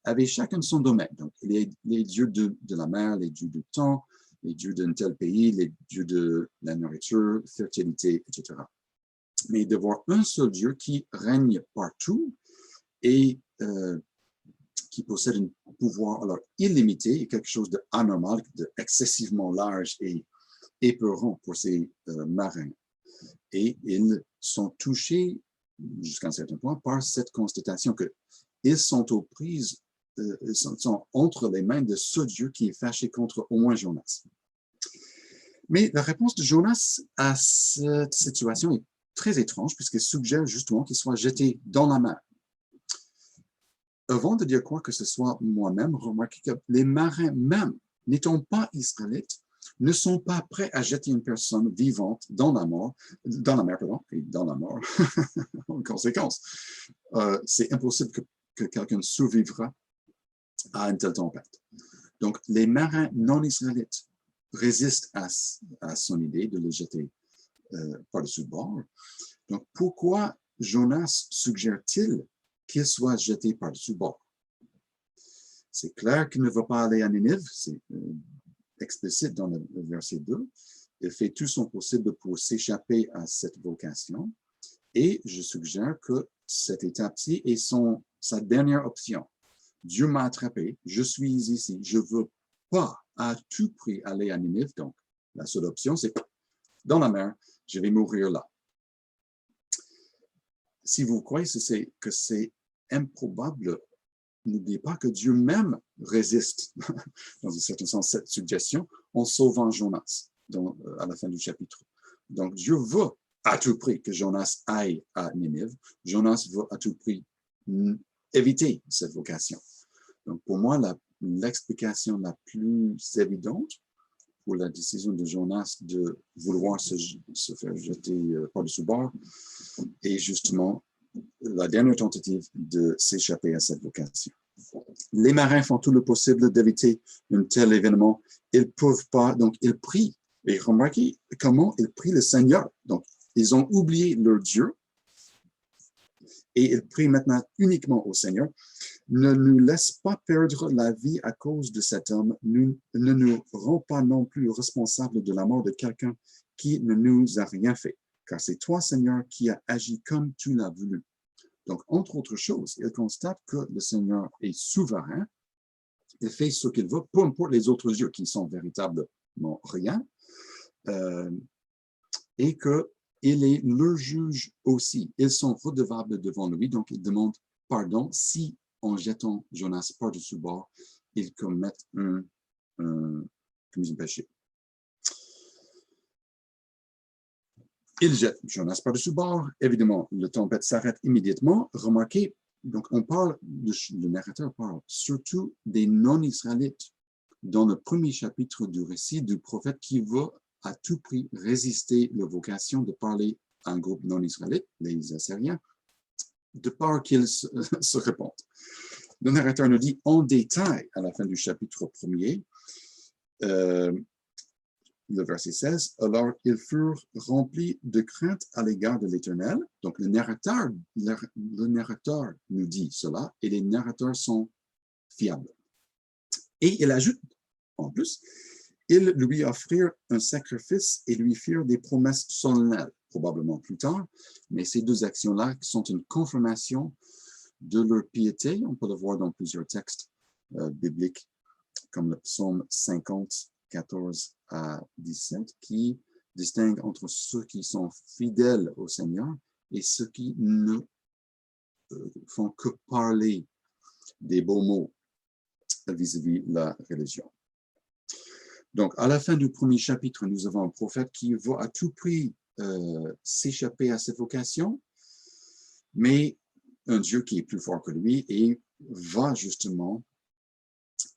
avaient chacun son domaine. Donc, les dieux de la mer, les dieux du temps, les dieux d'un tel pays, les dieux de la nourriture, fertilité, etc. Mais de voir un seul Dieu qui règne partout et qui possède un pouvoir alors illimité et quelque chose d'anormal, d'excessivement large et épeurant pour ces marins. Et ils sont touchés jusqu'à un certain point par cette constatation qu'ils sont aux prises, sont entre les mains de ce Dieu qui est fâché contre au moins Jonas. Mais la réponse de Jonas à cette situation est très étrange puisqu'elle suggère justement qu'il soit jeté dans la mer. Avant de dire quoi que ce soit moi-même, remarquez que les marins même, n'étant pas israélites, ne sont pas prêts à jeter une personne vivante dans la mer, et dans la mort, en conséquence. C'est impossible que quelqu'un survivra à une telle tempête. Donc, les marins non israélites résistent à son idée de le jeter par-dessus le bord. Donc, pourquoi Jonas suggère-t-il qu'il soit jeté par-dessus le bord? C'est clair qu'il ne va pas aller à Ninive, c'est explicite dans le verset 2. Il fait tout son possible pour s'échapper à cette vocation. Et je suggère que cette étape-ci est sa dernière option. Dieu m'a attrapé, je suis ici, je ne veux pas à tout prix aller à Ninive. Donc, la seule option, c'est dans la mer, je vais mourir là. Si vous croyez que c'est improbable, n'oubliez pas que Dieu même résiste, dans un certain sens, cette suggestion en sauvant Jonas à la fin du chapitre. Donc, Dieu veut à tout prix que Jonas aille à Ninive. Jonas veut à tout prix éviter cette vocation. Donc, pour moi, l'explication la plus évidente pour la décision de Jonas de vouloir se faire jeter par-dessus bord est justement la dernière tentative de s'échapper à cette vocation. Les marins font tout le possible d'éviter un tel événement. Ils ne peuvent pas, donc ils prient. Et remarquez comment ils prient le Seigneur. Donc, ils ont oublié leur Dieu et ils prient maintenant uniquement au Seigneur. Ne nous laisse pas perdre la vie à cause de cet homme. Ne nous rend pas non plus responsables de la mort de quelqu'un qui ne nous a rien fait. Car c'est toi, Seigneur, qui as agi comme tu l'as voulu. Donc, entre autres choses, il constate que le Seigneur est souverain. Il fait ce qu'il veut, peu importe les autres dieux qui sont véritablement rien. Et qu'il est leur juge aussi. Ils sont redevables devant lui, donc il demande pardon si, en jetant Jonas par-dessus bord, ils commettent un péché. Il jette Jonas par-dessus bord. Évidemment, la tempête s'arrête immédiatement. Remarquez, donc le narrateur parle surtout des non-israélites dans le premier chapitre du récit du prophète qui veut à tout prix résister la vocation de parler à un groupe non-israélite, les Assyriens, de peur qu'ils se répandent. Le narrateur nous dit en détail à la fin du chapitre 1er, le verset 16, « Alors ils furent remplis de crainte à l'égard de l'Éternel. » Donc le narrateur nous dit cela et les narrateurs sont fiables. Et il ajoute, en plus, Ils lui offrirent un sacrifice et lui firent des promesses solennelles, probablement plus tard, mais ces deux actions-là sont une confirmation de leur piété. On peut le voir dans plusieurs textes bibliques, comme le psaume 50, 14 à 17, qui distingue entre ceux qui sont fidèles au Seigneur et ceux qui ne font que parler des beaux mots vis-à-vis de la religion. Donc, à la fin du premier chapitre, nous avons un prophète qui va à tout prix s'échapper à cette vocation, mais un Dieu qui est plus fort que lui et va justement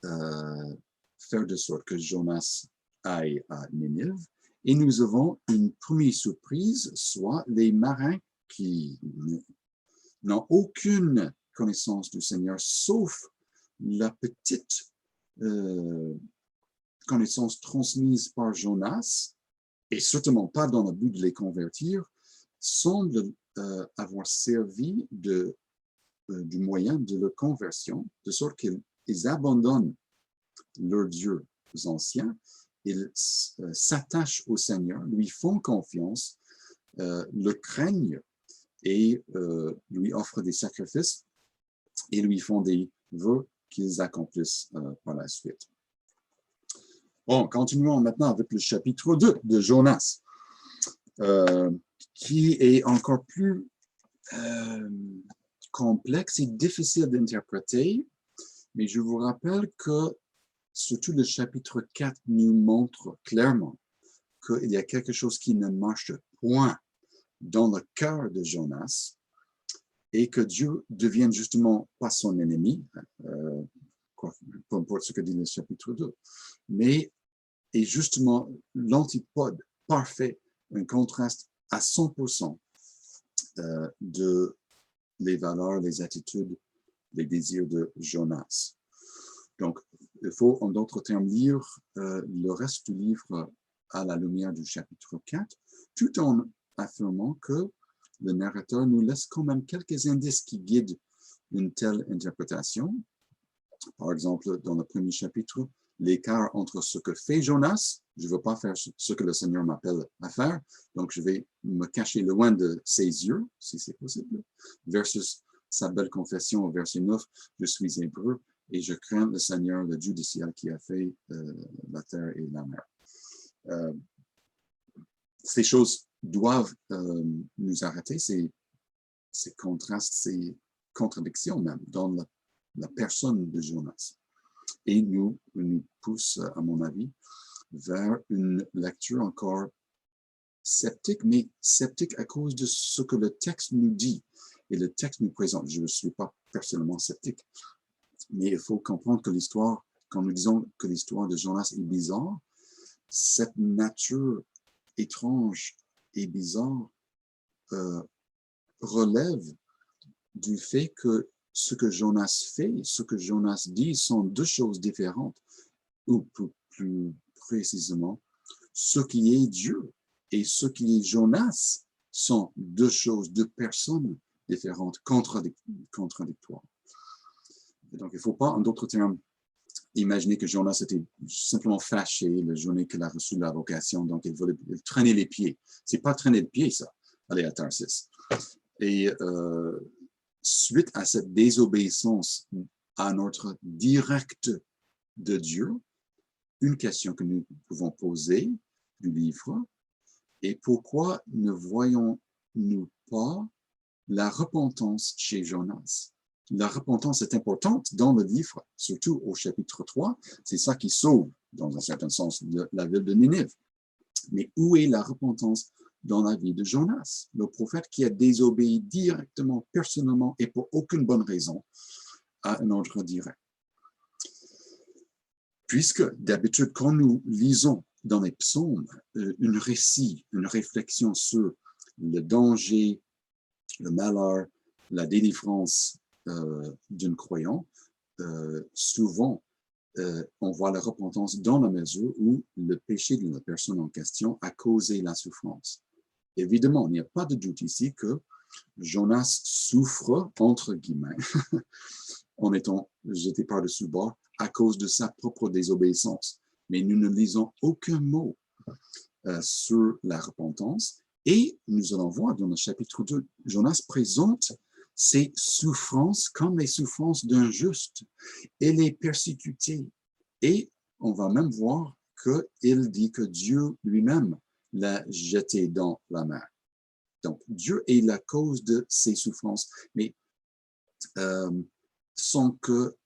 faire de sorte que Jonas aille à Ninive. Et nous avons une première surprise, soit les marins qui n'ont aucune connaissance du Seigneur, sauf la petite connaissance transmise par Jonas, et certainement pas dans le but de les convertir, semblent avoir servi du moyen de leur conversion, de sorte qu'ils abandonnent leurs dieux anciens, ils s'attachent au Seigneur, lui font confiance, le craignent et lui offrent des sacrifices et lui font des vœux qu'ils accomplissent par la suite. Bon, continuons maintenant avec le chapitre 2 de Jonas, qui est encore plus complexe et difficile d'interpréter, mais je vous rappelle que surtout le chapitre 4 nous montre clairement qu'il y a quelque chose qui ne marche point dans le cœur de Jonas et que Dieu devienne justement pas son ennemi, peu importe ce que dit le chapitre 2, mais est justement l'antipode parfait, un contraste à 100% de les valeurs, les attitudes, les désirs de Jonas. Donc, il faut, en d'autres termes, lire le reste du livre à la lumière du chapitre 4, tout en affirmant que le narrateur nous laisse quand même quelques indices qui guident une telle interprétation. Par exemple, dans le premier chapitre, l'écart entre ce que fait Jonas, je ne veux pas faire ce que le Seigneur m'appelle à faire, donc je vais me cacher loin de ses yeux, si c'est possible, versus sa belle confession au verset 9, je suis hébreu et je crains le Seigneur, le Dieu du ciel qui a fait la terre et la mer. Ces choses doivent nous arrêter, ces contrastes, ces contradictions même dans la personne de Jonas. Et nous pousse, à mon avis, vers une lecture encore sceptique, mais sceptique à cause de ce que le texte nous dit et le texte nous présente. Je ne suis pas personnellement sceptique, mais il faut comprendre que l'histoire, quand nous disons que l'histoire de Jonas est bizarre, cette nature étrange et bizarre relève du fait que ce que Jonas fait, ce que Jonas dit sont deux choses différentes, ou plus précisément, ce qui est Dieu et ce qui est Jonas sont deux choses, deux personnes différentes, contradictoires. Et donc, il ne faut pas, en d'autres termes, imaginer que Jonas était simplement fâché la journée qu'il a reçu la vocation, donc il voulait traîner les pieds. Ce n'est pas traîner les pieds, ça, aller à Tarsis. Et suite à cette désobéissance à un ordre direct de Dieu, une question que nous pouvons poser du livre est pourquoi ne voyons-nous pas la repentance chez Jonas? La repentance est importante dans le livre, surtout au chapitre 3. C'est ça qui sauve, dans un certain sens, la ville de Ninive. Mais où est la repentance dans la vie de Jonas, le prophète qui a désobéi directement, personnellement et pour aucune bonne raison à un ordre direct? Puisque d'habitude, quand nous lisons dans les psaumes un récit, une réflexion sur le danger, le malheur, la délivrance d'un croyant, souvent on voit la repentance dans la mesure où le péché de la personne en question a causé la souffrance. Évidemment, il n'y a pas de doute ici que Jonas souffre, entre guillemets, en étant jeté par-dessus bord à cause de sa propre désobéissance. mais nous ne lisons aucun mot sur la repentance. Et nous allons voir dans le chapitre 2, Jonas présente ses souffrances comme les souffrances d'un juste. Il est persécuté. Et on va même voir qu'il dit que Dieu lui-même l'a jeté dans la mer. Donc, Dieu est la cause de ses souffrances, mais sans que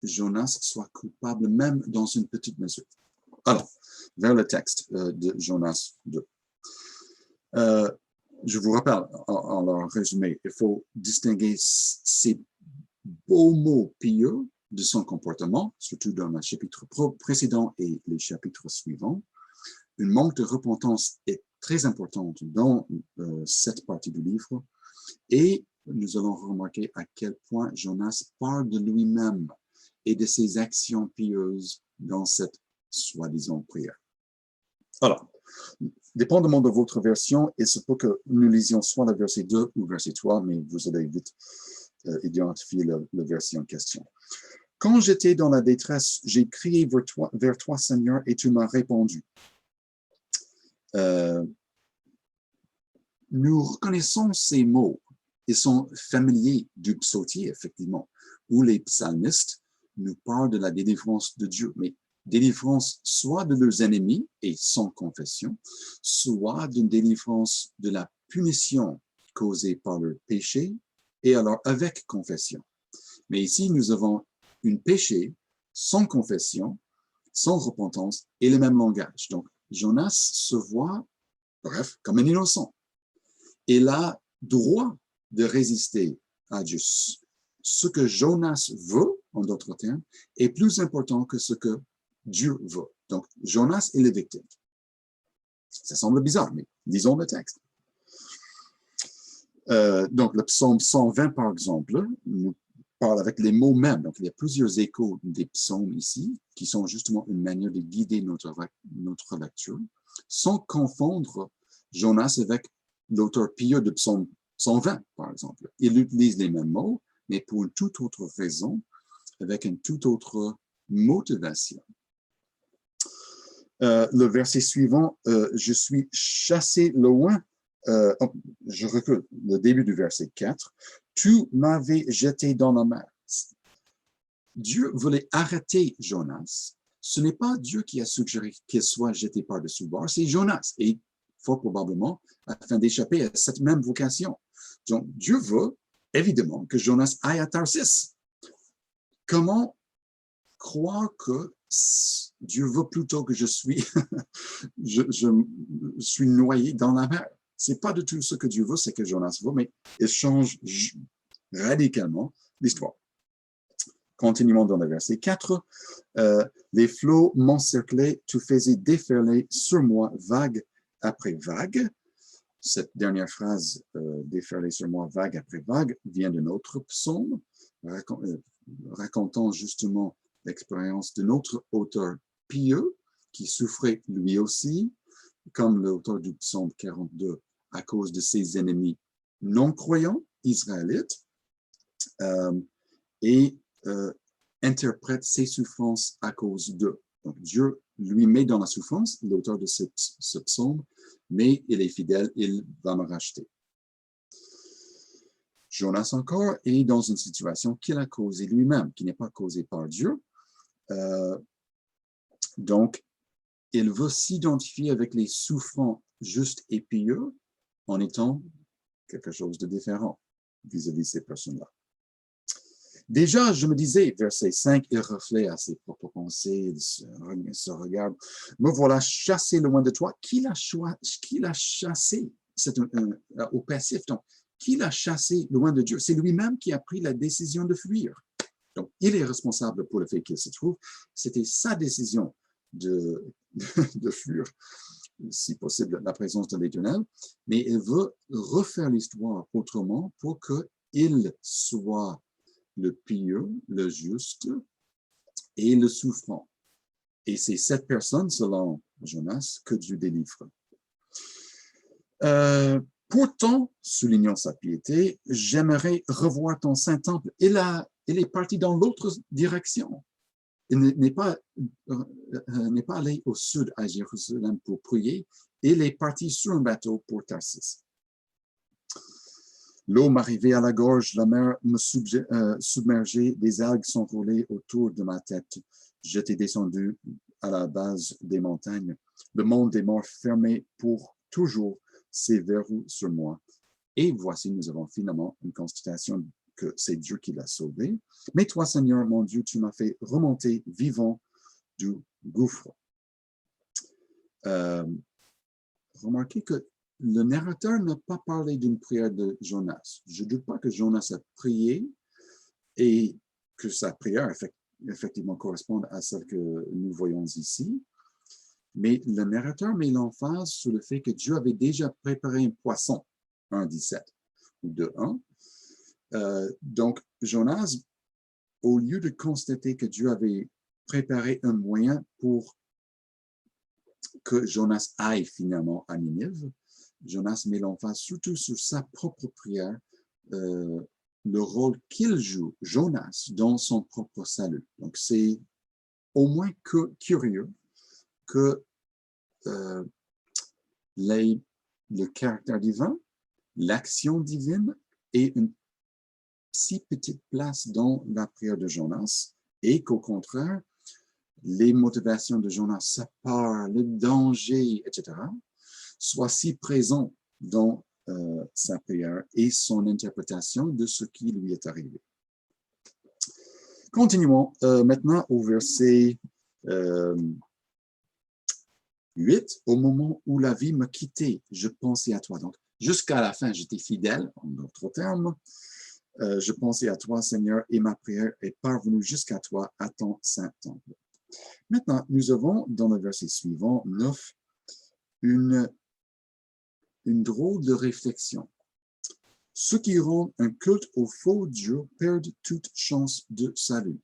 Jonas soit coupable, même dans une petite mesure. Alors, vers le texte de Jonas 2. Je vous rappelle, en leur résumé, il faut distinguer ces beaux mots pieux de son comportement, surtout dans le chapitre précédent et les chapitres suivants. Une manque de repentance est très importante dans cette partie du livre, et nous allons remarquer à quel point Jonas parle de lui-même et de ses actions pieuses dans cette soi-disant prière. Alors, dépendamment de votre version, il se peut que nous lisions soit le verset 2 ou verset 3, mais vous allez vite identifier le verset en question. Quand j'étais dans la détresse, j'ai crié vers toi, Seigneur, et tu m'as répondu. Nous reconnaissons ces mots. Ils sont familiers du psautier, effectivement, où les psalmistes nous parlent de la délivrance de Dieu, mais délivrance soit de leurs ennemis et sans confession, soit d'une délivrance de la punition causée par leur péché, et alors avec confession. Mais ici, nous avons un péché sans confession, sans repentance et le même langage. Donc, Jonas se voit, bref, comme un innocent. Il a droit de résister à Dieu. Ce que Jonas veut, en d'autres termes, est plus important que ce que Dieu veut. Donc, Jonas est le victime. Ça semble bizarre, mais lisons le texte. Donc, le psaume 120, par exemple, nous parle avec les mots mêmes. Donc, il y a plusieurs échos des psaumes ici, qui sont justement une manière de guider notre lecture, sans confondre Jonas avec l'auteur pieux de psaume 120, par exemple. Il utilise les mêmes mots, mais pour une toute autre raison, avec une toute autre motivation. Le verset suivant, je suis chassé loin, je recule, le début du verset 4, tu m'avais jeté dans la mer. Dieu voulait arrêter Jonas. Ce n'est pas Dieu qui a suggéré qu'il soit jeté par-dessus bord, c'est Jonas, et fort probablement afin d'échapper à cette même vocation. Donc, Dieu veut, évidemment, que Jonas aille à Tarsis. Comment croire que Dieu veut plutôt que je suis noyé dans la mer? C'est pas du tout ce que Dieu veut, c'est que Jonas veut, mais il change radicalement l'histoire. Continuons dans le verset 4. Les flots m'encerclaient, tu faisais déferler sur moi vague après vague. Cette dernière phrase, déferler sur moi vague après vague, vient de notre psaume, racontant justement l'expérience de notre auteur pieux, qui souffrait lui aussi, comme l'auteur du psaume 42, à cause de ses ennemis non-croyants, israélites, et interprète ses souffrances à cause d'eux. Donc Dieu lui met dans la souffrance, l'auteur de ce psaume, mais il est fidèle, il va me racheter. Jonas encore est dans une situation qu'il a causée lui-même, qui n'est pas causée par Dieu. Donc, il veut s'identifier avec les souffrants justes et pieux en étant quelque chose de différent vis-à-vis ces personnes-là. Déjà, je me disais, verset 5, il reflète à ses propres pensées, il se regarde. Me voilà chassé loin de toi. Qui l'a chassé? C'est au passif. Donc, qui l'a chassé loin de Dieu? C'est lui-même qui a pris la décision de fuir. Donc, il est responsable pour le fait qu'il se trouve. C'était sa décision de fuir, si possible, la présence de l'Éternel. Mais il veut refaire l'histoire autrement pour qu'il soit le pieux, le juste et le souffrant. Et c'est cette personne, selon Jonas, que Dieu délivre. Pourtant, soulignant sa piété, j'aimerais revoir ton saint temple. Il est parti dans l'autre direction. il n'est pas allé au sud à Jérusalem pour prier, il est parti sur un bateau pour Tarsis. L'eau m'arrivait à la gorge, la mer me submergeait, des algues s'enrolaient autour de ma tête. J'étais descendu à la base des montagnes. Le monde des morts fermait pour toujours ses verrous sur moi. Et voici, nous avons finalement une constatation que c'est Dieu qui l'a sauvé. Mais toi, Seigneur, mon Dieu, tu m'as fait remonter vivant du gouffre. Remarquez que le narrateur n'a pas parlé d'une prière de Jonas. Je ne doute pas que Jonas a prié et que sa prière effectivement corresponde à celle que nous voyons ici. Mais le narrateur met l'emphase sur le fait que Dieu avait déjà préparé un poisson, 1,17 ou 2,1. Donc, Jonas, au lieu de constater que Dieu avait préparé un moyen pour que Jonas aille finalement à Ninive, Jonas met l'emphase surtout sur sa propre prière, le rôle qu'il joue, Jonas, dans son propre salut. Donc, c'est au moins curieux que le caractère divin, l'action divine ait une si petite place dans la prière de Jonas et qu'au contraire, les motivations de Jonas, sa peur, le danger, etc., soient si présents dans sa prière et son interprétation de ce qui lui est arrivé. Continuons maintenant au verset 8. Au moment où la vie me quittait, je pensais à toi. Donc, jusqu'à la fin, j'étais fidèle, en d'autres termes. Je pensais à toi, Seigneur, et ma prière est parvenue jusqu'à toi, à ton saint temple. Maintenant, nous avons dans le verset suivant, 9, une drôle de réflexion. Ceux qui rendent un culte au faux Dieu perdent toute chance de salut.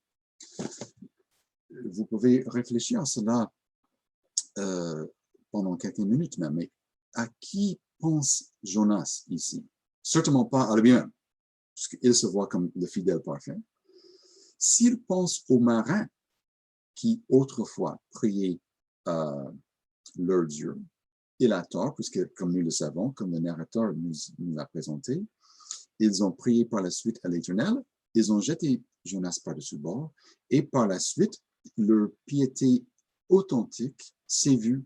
Vous pouvez réfléchir à cela pendant quelques minutes même, mais à qui pense Jonas ici? Certainement pas à lui-même, parce qu'il se voit comme le fidèle parfait. S'il pense aux marins qui autrefois priaient leur Dieu, il a tort, puisque comme nous le savons, comme le narrateur nous l'a présenté, ils ont prié par la suite à l'Éternel, ils ont jeté Jonas par-dessus bord, et par la suite, leur piété authentique s'est vue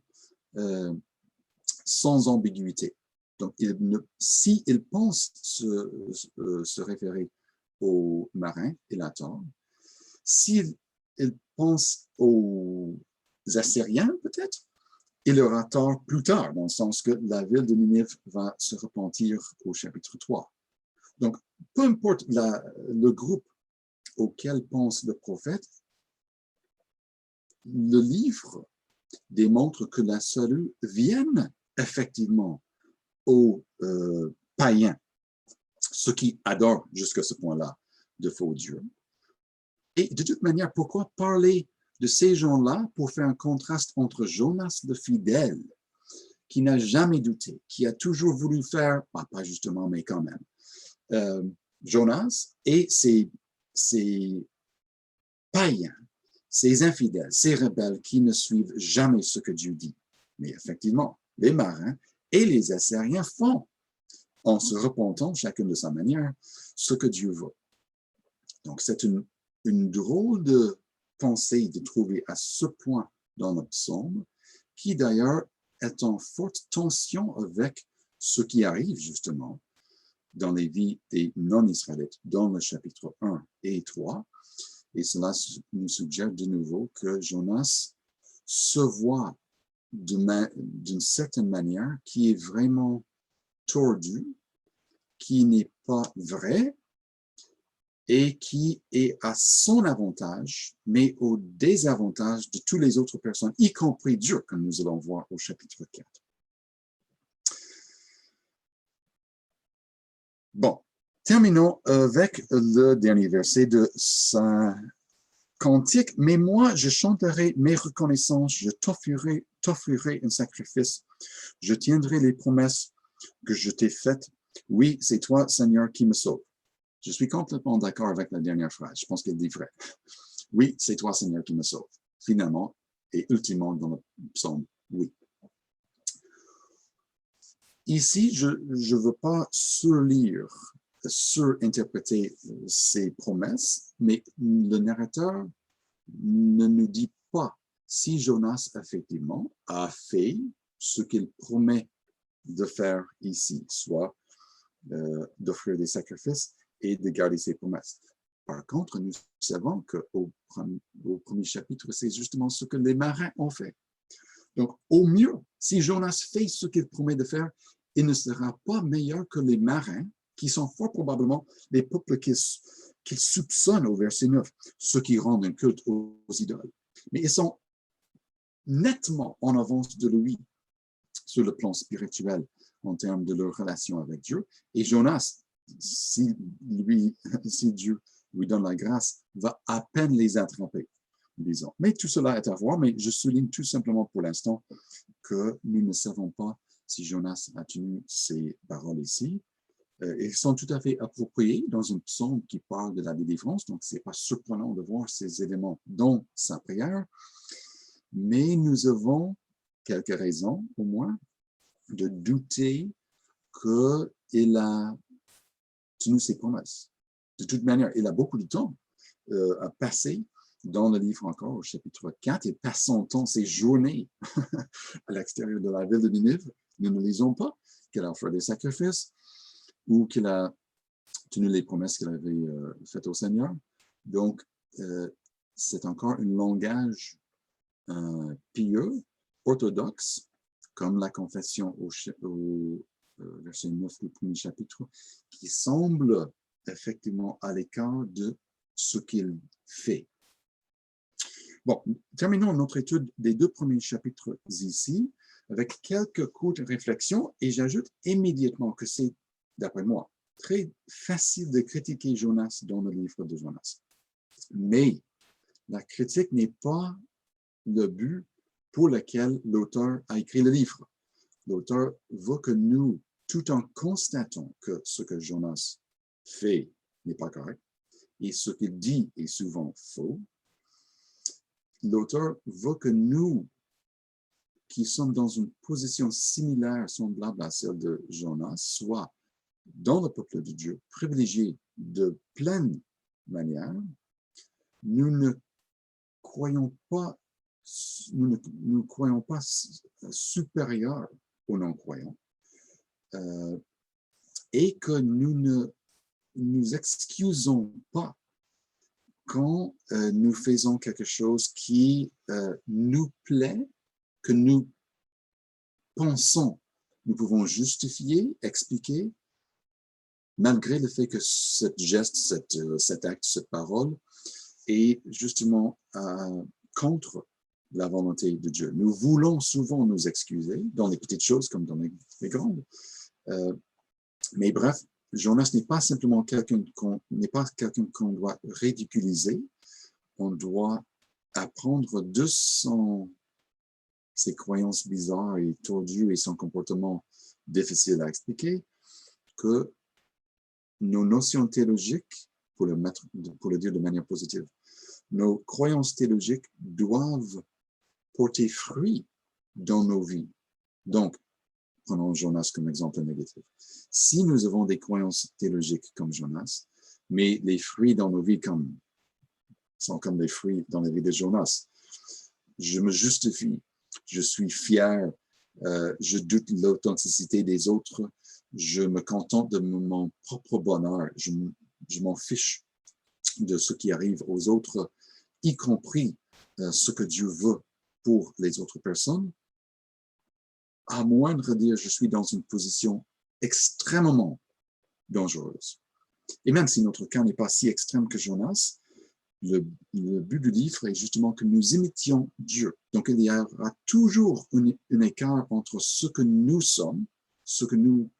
sans ambiguïté. Donc, s'il pense se référer aux marins, il a tort. S'il pense aux Assyriens, peut-être, il aura tort plus tard, dans le sens que la ville de Ninive va se repentir au chapitre 3. Donc, peu importe le groupe auquel pense le prophète, le livre démontre que la salut vienne effectivement aux païens, ceux qui adorent jusqu'à ce point-là de faux dieux. Et de toute manière, pourquoi parler de ces gens-là pour faire un contraste entre Jonas le fidèle, qui n'a jamais douté, qui a toujours voulu faire, pas justement, mais quand même, Jonas et ces païens, ces infidèles, ces rebelles qui ne suivent jamais ce que Dieu dit. Mais effectivement, les marins et les Assyriens font, en se repentant chacun de sa manière, ce que Dieu veut. Donc c'est une drôle de pensée de trouver à ce point dans le psaume, qui d'ailleurs est en forte tension avec ce qui arrive justement dans les vies des non-israélites, dans le chapitre 1 et 3. Et cela nous suggère de nouveau que Jonas se voit d'une certaine manière qui est vraiment tordue, qui n'est pas vraie, et qui est à son avantage, mais au désavantage de toutes les autres personnes, y compris Dieu, comme nous allons voir au chapitre 4. Bon, terminons avec le dernier verset de sa cantique. « Mais moi, je chanterai mes reconnaissances, je t'offrirai un sacrifice, je tiendrai les promesses que je t'ai faites. Oui, c'est toi, Seigneur, qui me sauve. » Je suis complètement d'accord avec la dernière phrase. Je pense qu'elle dit vrai. Oui, c'est toi, Seigneur, qui me sauve. Finalement et ultimement dans le psaume, oui. Ici, je ne veux pas surlire, surinterpréter ces promesses, mais le narrateur ne nous dit pas si Jonas, effectivement, a fait ce qu'il promet de faire ici, soit d'offrir des sacrifices et de garder ses promesses. Par contre, nous savons qu'au premier chapitre, c'est justement ce que les marins ont fait. Donc, au mieux, si Jonas fait ce qu'il promet de faire, il ne sera pas meilleur que les marins, qui sont fort probablement les peuples qu'il soupçonne au verset 9, ceux qui rendent un culte aux idoles. Mais ils sont nettement en avance de lui sur le plan spirituel en termes de leur relation avec Dieu. Et Jonas, si Dieu lui donne la grâce, va à peine les attraper, disons. Mais tout cela est à voir, mais je souligne tout simplement pour l'instant que nous ne savons pas si Jonas a tenu ces paroles ici. Ils sont tout à fait appropriés dans un psaume qui parle de la délivrance, donc ce n'est pas surprenant de voir ces éléments dans sa prière, mais nous avons quelques raisons, au moins, de douter qu'il a tenu ses promesses. De toute manière, il a beaucoup de temps à passer dans le livre encore, au chapitre 4. Il passe son temps, ses journées à l'extérieur de la ville de Ninive. Nous ne lisons pas qu'il a offert des sacrifices ou qu'il a tenu les promesses qu'il avait faites au Seigneur. Donc, c'est encore un langage pieux, orthodoxe, comme la confession au verset 9 du premier chapitre, qui semble effectivement à l'écart de ce qu'il fait. Bon, terminons notre étude des 2 premiers chapitres ici, avec quelques courtes réflexions, et j'ajoute immédiatement que c'est, d'après moi, très facile de critiquer Jonas dans le livre de Jonas. Mais la critique n'est pas le but pour lequel l'auteur a écrit le livre. L'auteur veut que nous, tout en constatant que ce que Jonas fait n'est pas correct et ce qu'il dit est souvent faux, l'auteur veut que nous, qui sommes dans une position similaire, semblable à celle de Jonas, soient dans le peuple de Dieu, privilégiés de pleine manière. Nous ne croyons pas supérieurs aux non-croyants et que nous ne nous excusons pas quand nous faisons quelque chose qui nous plaît, que nous pensons, nous pouvons justifier, expliquer, malgré le fait que ce geste, cet acte, cette parole est justement contre la volonté de Dieu. Nous voulons souvent nous excuser dans les petites choses comme dans les grandes. Mais bref, Jonas n'est pas simplement quelqu'un qu'on doit ridiculiser. On doit apprendre de ses croyances bizarres et tordues et son comportement difficile à expliquer que nos notions théologiques, pour le dire de manière positive, nos croyances théologiques doivent porter fruit dans nos vies. Donc, prenons Jonas comme exemple négatif. Si nous avons des croyances théologiques comme Jonas, mais les fruits dans nos vies sont comme les fruits dans la vie de Jonas, je me justifie, je suis fier, je doute de l'authenticité des autres, je me contente de mon propre bonheur, je m'en fiche de ce qui arrive aux autres, y compris ce que Dieu veut pour les autres personnes. À moindre dire, je suis dans une position extrêmement dangereuse. Et même si notre cas n'est pas si extrême que Jonas, le but du livre est justement que nous imitions Dieu. Donc, il y aura toujours un écart entre ce que nous sommes, ce que nous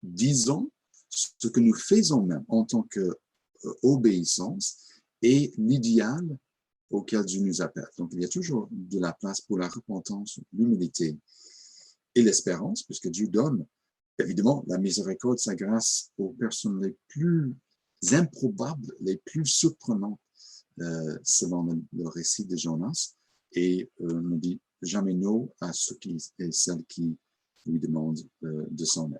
disons, ce que nous faisons même en tant qu'obéissance et l'idéal auquel Dieu nous appelle. Donc, il y a toujours de la place pour la repentance, l'humilité et l'espérance, puisque Dieu donne, évidemment, la miséricorde, sa grâce aux personnes les plus improbables, les plus surprenants selon le récit de Jonas, et ne dit jamais non à ceux qui et celles qui lui demandent de son aide.